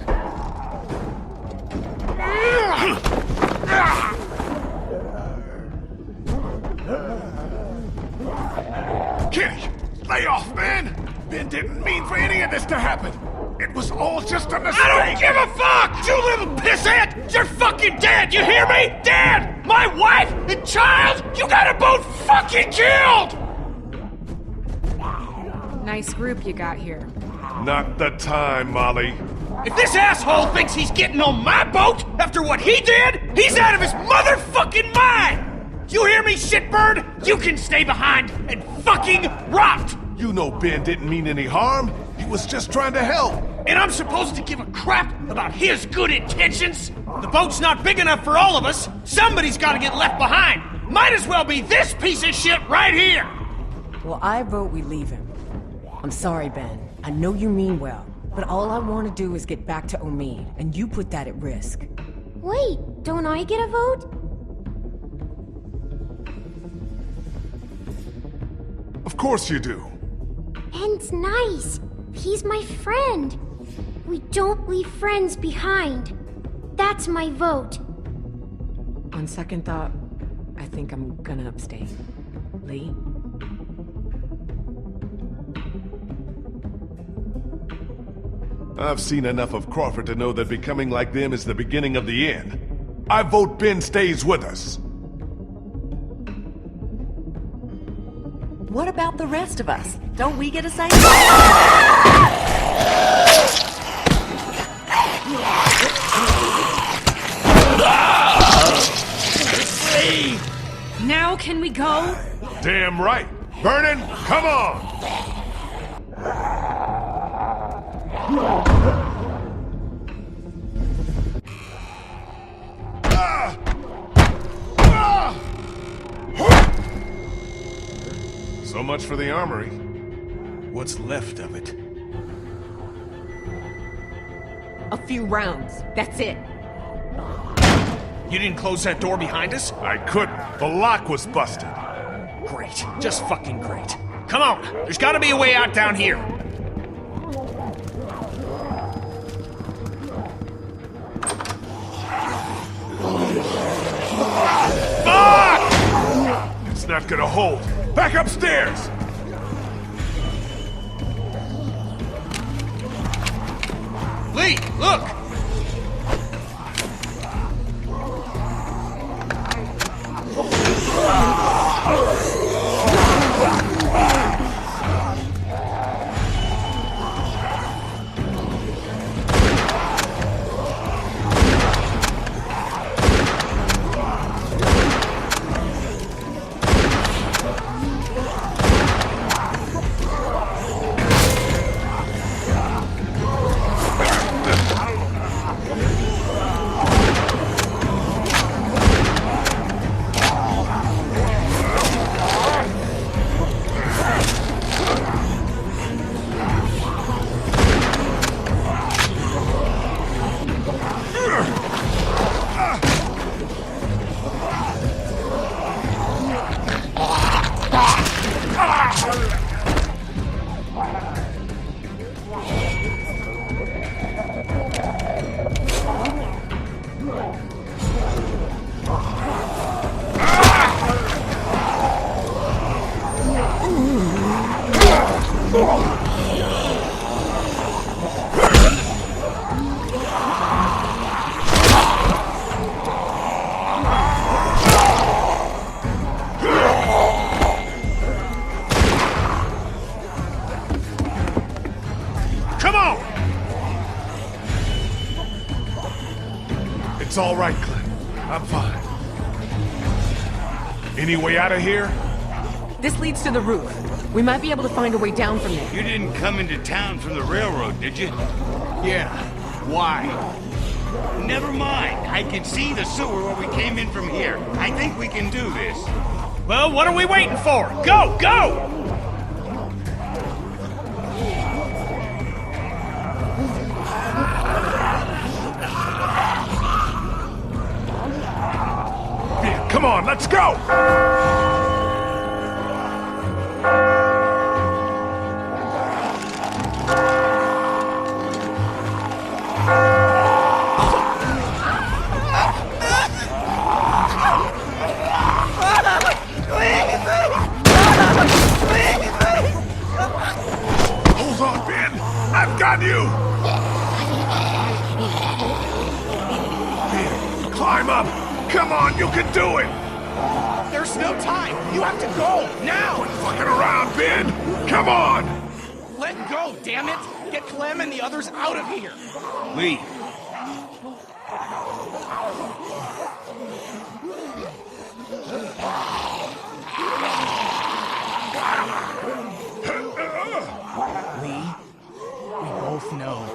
Kenny, lay off, man! Ben didn't mean for any of this to happen. It was all just a mistake. I don't give a fuck! You little pissant! You're fucking dead! You hear me? Dead! My wife and child! You got them both fucking killed! Nice group you got here. Not the time, Molly. If this asshole thinks he's getting on my boat after what he did, he's out of his motherfucking mind! You hear me, shitbird? You can stay behind and fucking rot! You know Ben didn't mean any harm. He was just trying to help. And I'm supposed to give a crap about his good intentions? The boat's not big enough for all of us. Somebody's gotta get left behind. Might as well be this piece of shit right here! Well, I vote we leave him. I'm sorry, Ben. I know you mean well, but all I want to do is get back to Omid, and you put that at risk. Wait, don't I get a vote? Of course you do. Ben's nice. He's my friend. We don't leave friends behind. That's my vote. On second thought, I think I'm gonna abstain. Lee? I've seen enough of Crawford to know that becoming like them is the beginning of the end. I vote Ben stays with us. What about the rest of us? Don't we get a say? Now can we go? Damn right. Vernon, come on! So much for the armory. What's left of it? A few rounds. That's it. You didn't close that door behind us? I couldn't. The lock was busted. Great. Just fucking great. Come on. There's gotta be a way out down here. Fuck! It's not gonna hold. Back upstairs! Lee, look! It's all right, Clem. I'm fine. Any way out of here? This leads to the roof. We might be able to find a way down from there. You didn't come into town from the railroad, did you? Yeah. Why? Never mind. I can see the sewer where we came in from here. I think we can do this. Well, what are we waiting for? Go! Go! Come on, let's go! Hold on, Ben! I've got you! Ben, climb up! Come on, you can do it! There's no time! You have to go! Now! Quit fucking around, Ben! Come on! Let go, damn it! Get Clem and the others out of here! Lee. Lee, we both know.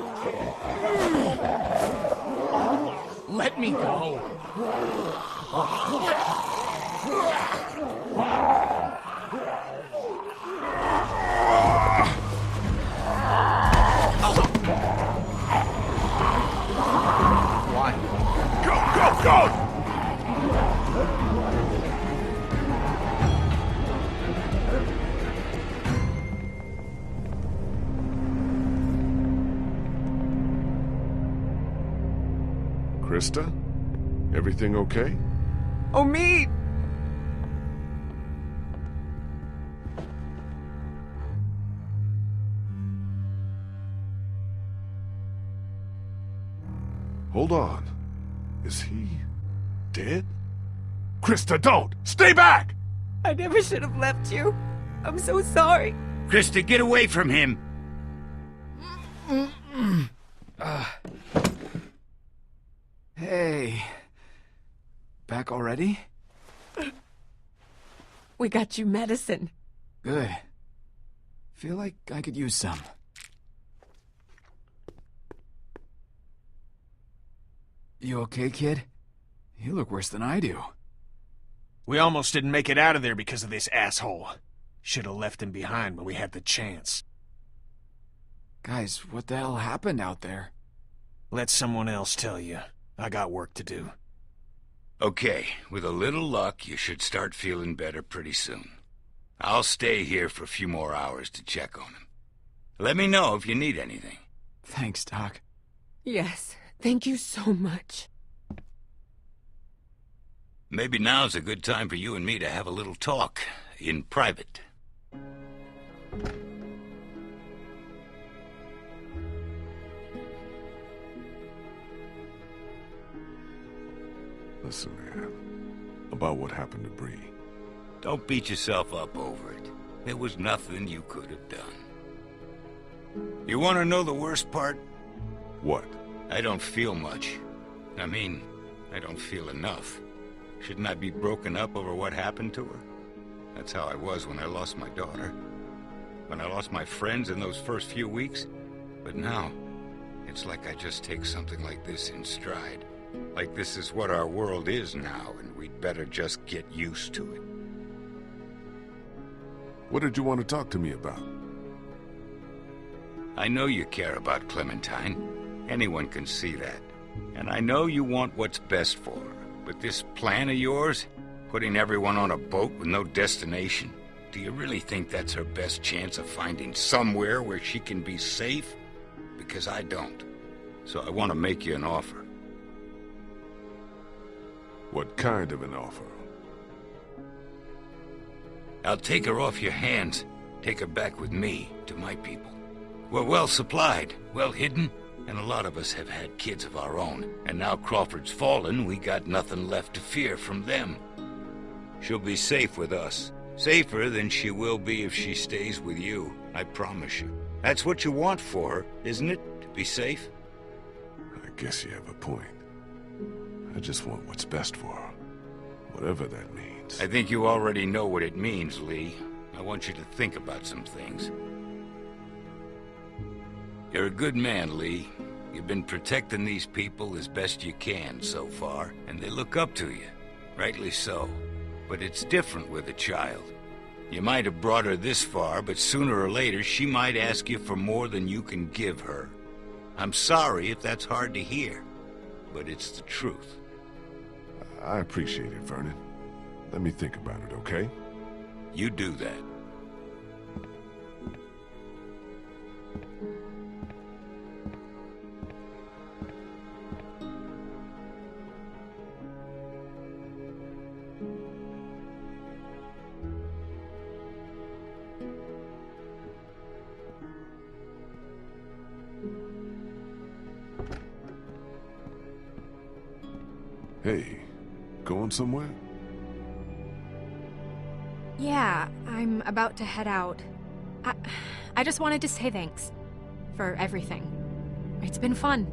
Let me go. Why? Go, go, go! Krista? Everything okay? Omid! Hold on. Is he dead? Krista, don't! Stay back! I never should have left you. I'm so sorry. Krista, get away from him! Hey. Back already? We got you medicine. Good. Feel like I could use some. You okay, kid? You look worse than I do. We almost didn't make it out of there because of this asshole. Should have left him behind when we had the chance. Guys, what the hell happened out there? Let someone else tell you. I got work to do. Okay, with a little luck, you should start feeling better pretty soon. I'll stay here for a few more hours to check on him. Let me know if you need anything. Thanks, Doc. Yes, thank you so much. Maybe now's a good time for you and me to have a little talk, in private. Listen, man. About what happened to Bree. Don't beat yourself up over it. There was nothing you could have done. You want to know the worst part? What? I don't feel much. I mean, I don't feel enough. Shouldn't I be broken up over what happened to her? That's how I was when I lost my daughter. When I lost my friends in those first few weeks. But now, it's like I just take something like this in stride. Like this is what our world is now, and we'd better just get used to it. What did you want to talk to me about? I know you care about Clementine. Anyone can see that. And I know you want what's best for her. But this plan of yours, putting everyone on a boat with no destination, do you really think that's her best chance of finding somewhere where she can be safe? Because I don't. So I want to make you an offer. What kind of an offer? I'll take her off your hands, take her back with me to my people. We're well supplied, well hidden, and a lot of us have had kids of our own. And now Crawford's fallen, we got nothing left to fear from them. She'll be safe with us. Safer than she will be if she stays with you, I promise you. That's what you want for her, isn't it? To be safe? I guess you have a point. I just want what's best for her. Whatever that means. I think you already know what it means, Lee. I want you to think about some things. You're a good man, Lee. You've been protecting these people as best you can so far, and they look up to you. Rightly so. But it's different with a child. You might have brought her this far, but sooner or later she might ask you for more than you can give her. I'm sorry if that's hard to hear, but it's the truth. I appreciate it, Vernon. Let me think about it, okay? You do that. Hey, going somewhere? Yeah, I'm about to head out. I just wanted to say thanks for everything. It's been fun.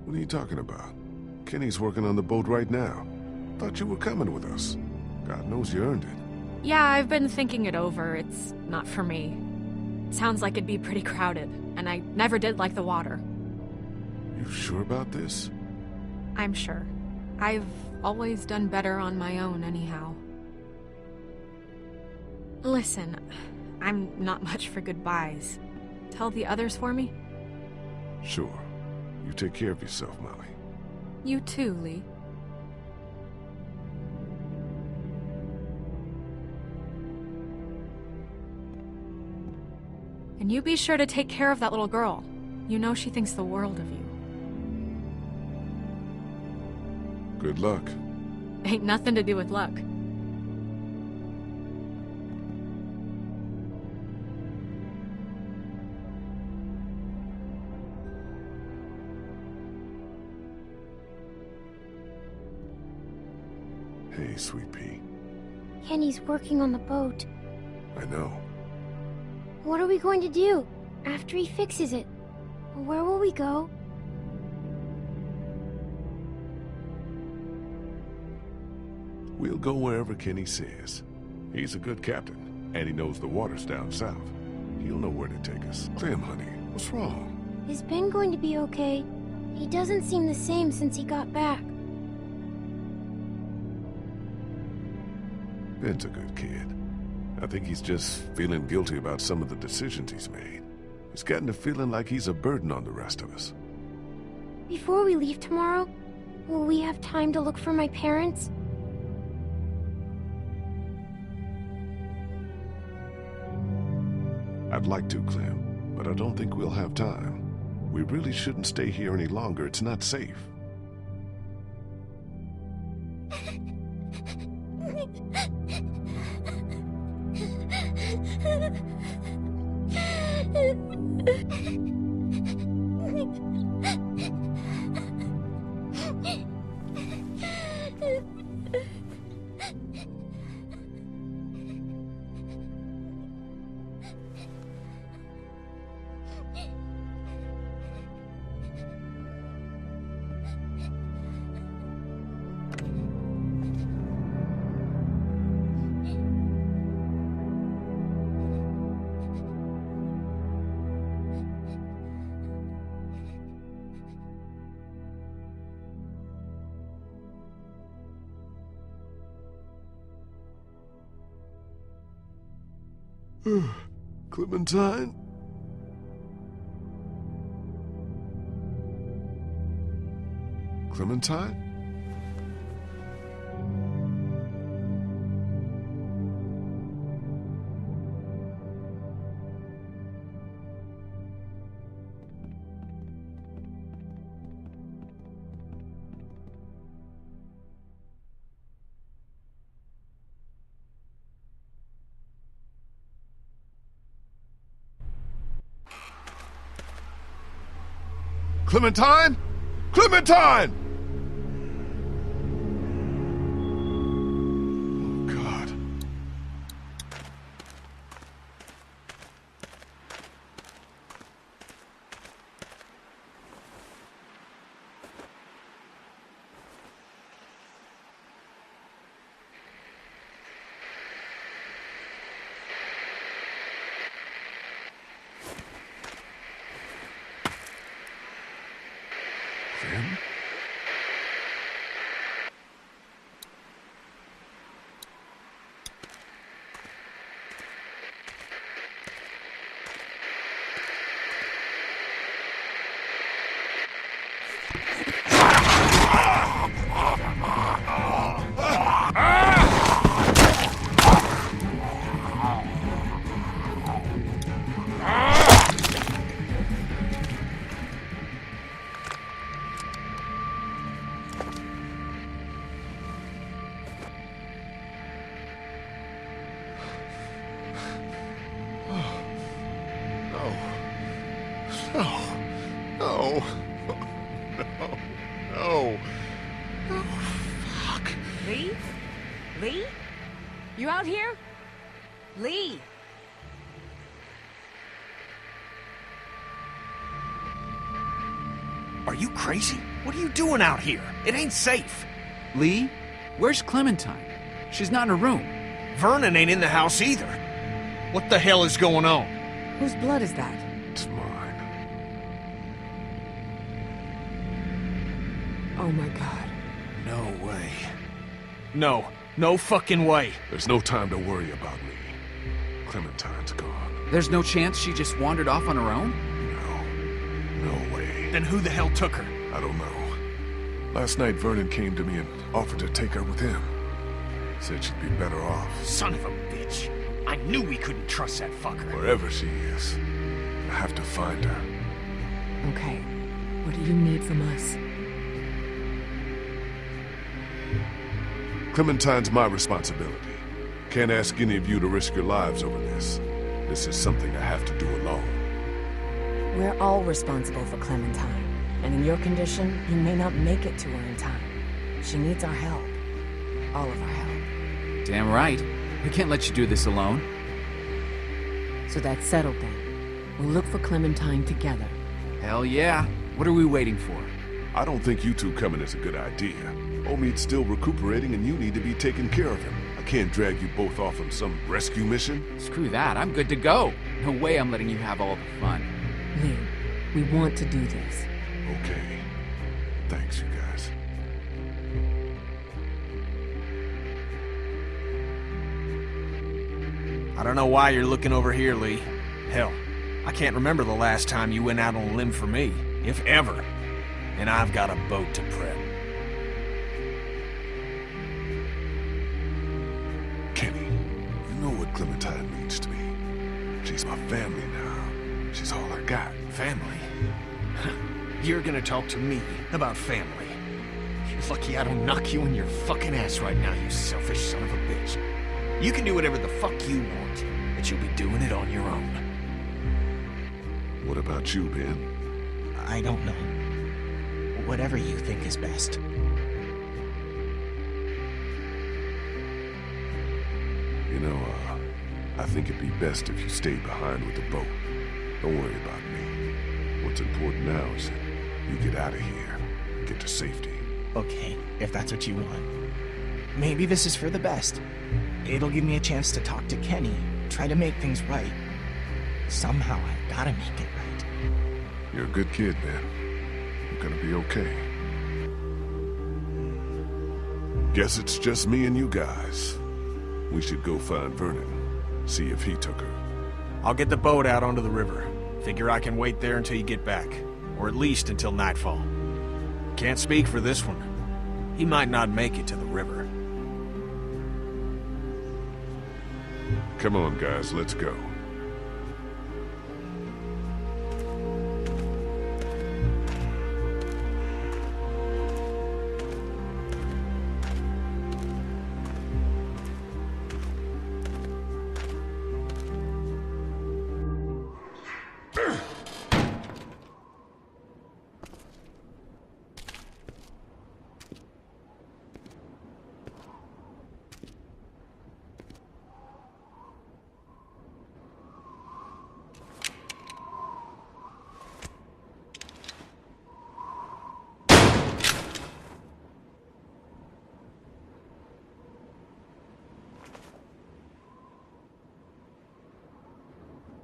What are you talking about? Kenny's working on the boat right now. Thought you were coming with us. God knows you earned it. Yeah, I've been thinking it over. It's not for me. Sounds like it'd be pretty crowded, and I never did like the water. You sure about this? I'm sure. I've always done better on my own anyhow. Listen, I'm not much for goodbyes. Tell the others for me? Sure. You take care of yourself, Molly. You too, Lee. And you be sure to take care of that little girl. You know she thinks the world of you. Good luck. Ain't nothing to do with luck. Hey, Sweet Pea. Kenny's working on the boat. I know. What are we going to do after he fixes it? Where will we go? We'll go wherever Kenny says. He's a good captain, and he knows the waters down south. He'll know where to take us. Clem, honey, what's wrong? Is Ben going to be okay? He doesn't seem the same since he got back. Ben's a good kid. I think he's just feeling guilty about some of the decisions he's made. He's gotten to feeling like he's a burden on the rest of us. Before we leave tomorrow, will we have time to look for my parents? I'd like to, Clem, but I don't think we'll have time. We really shouldn't stay here any longer. It's not safe. Clementine? Clementine? Clementine? Clementine! Oh, God. Clem? No. No. Oh, fuck. Lee? Lee? You out here? Lee! Are you crazy? What are you doing out here? It ain't safe. Lee? Where's Clementine? She's not in her room. Vernon ain't in the house either. What the hell is going on? Whose blood is that? It's mine. Oh my god. No way. No fucking way. There's no time to worry about me. Clementine's gone. There's no chance she just wandered off on her own? No way. Then who the hell took her? I don't know. Last night Vernon came to me and offered to take her with him. Said she'd be better off. Son of a bitch. I knew we couldn't trust that fucker. Wherever she is, I have to find her. Okay. What do you need from us? Clementine's my responsibility. Can't ask any of you to risk your lives over this. This is something I have to do alone. We're all responsible for Clementine. And in your condition, you may not make it to her in time. She needs our help. All of our help. Damn right. We can't let you do this alone. So that's settled then. We'll look for Clementine together. Hell yeah. What are we waiting for? I don't think you two coming is a good idea. Omid's still recuperating and you need to be taking care of him. I can't drag you both off on some rescue mission. Screw that, I'm good to go. No way I'm letting you have all the fun. Lee, we want to do this. Okay. Thanks, you guys. I don't know why you're looking over here, Lee. Hell, I can't remember the last time you went out on a limb for me, if ever. And I've got a boat to prep. Kenny, you know what Clementine means to me. She's my family now. She's all I got. Family? You're gonna talk to me about family. You're lucky I don't knock you in your fucking ass right now, you selfish son of a bitch. You can do whatever the fuck you want, but you'll be doing it on your own. What about you, Ben? I don't know. Whatever you think is best. You know, I think it'd be best if you stayed behind with the boat. Don't worry about me. What's important now is that you get out of here, get to safety. Okay, if that's what you want. Maybe this is for the best. It'll give me a chance to talk to Kenny, try to make things right. Somehow I gotta make it right. You're a good kid, man. You're gonna be okay. Guess it's just me and you guys. We should go find Vernon, see if he took her. I'll get the boat out onto the river. Figure I can wait there until you get back. Or at least until nightfall. Can't speak for this one. He might not make it to the river. Come on, guys, let's go.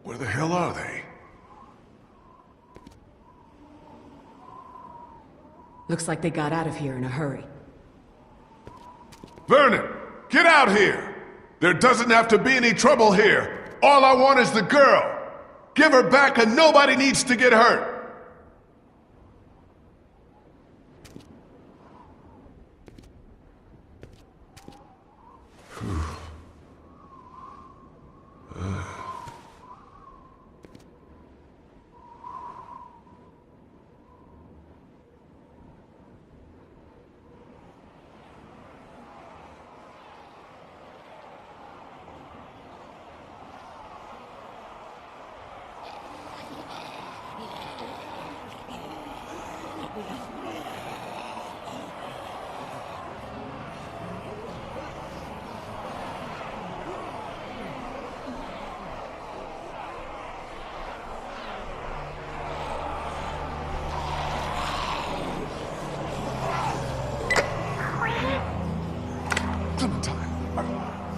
Where the hell are they? Looks like they got out of here in a hurry. Vernon, get out here! There doesn't have to be any trouble here. All I want is the girl. Give her back and nobody needs to get hurt.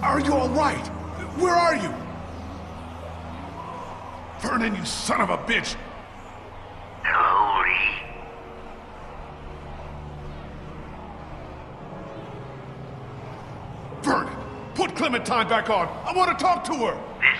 Are you all right? Where are you? Vernon, you son of a bitch! Hello, Lee. Vernon, put Clementine back on! I want to talk to her! This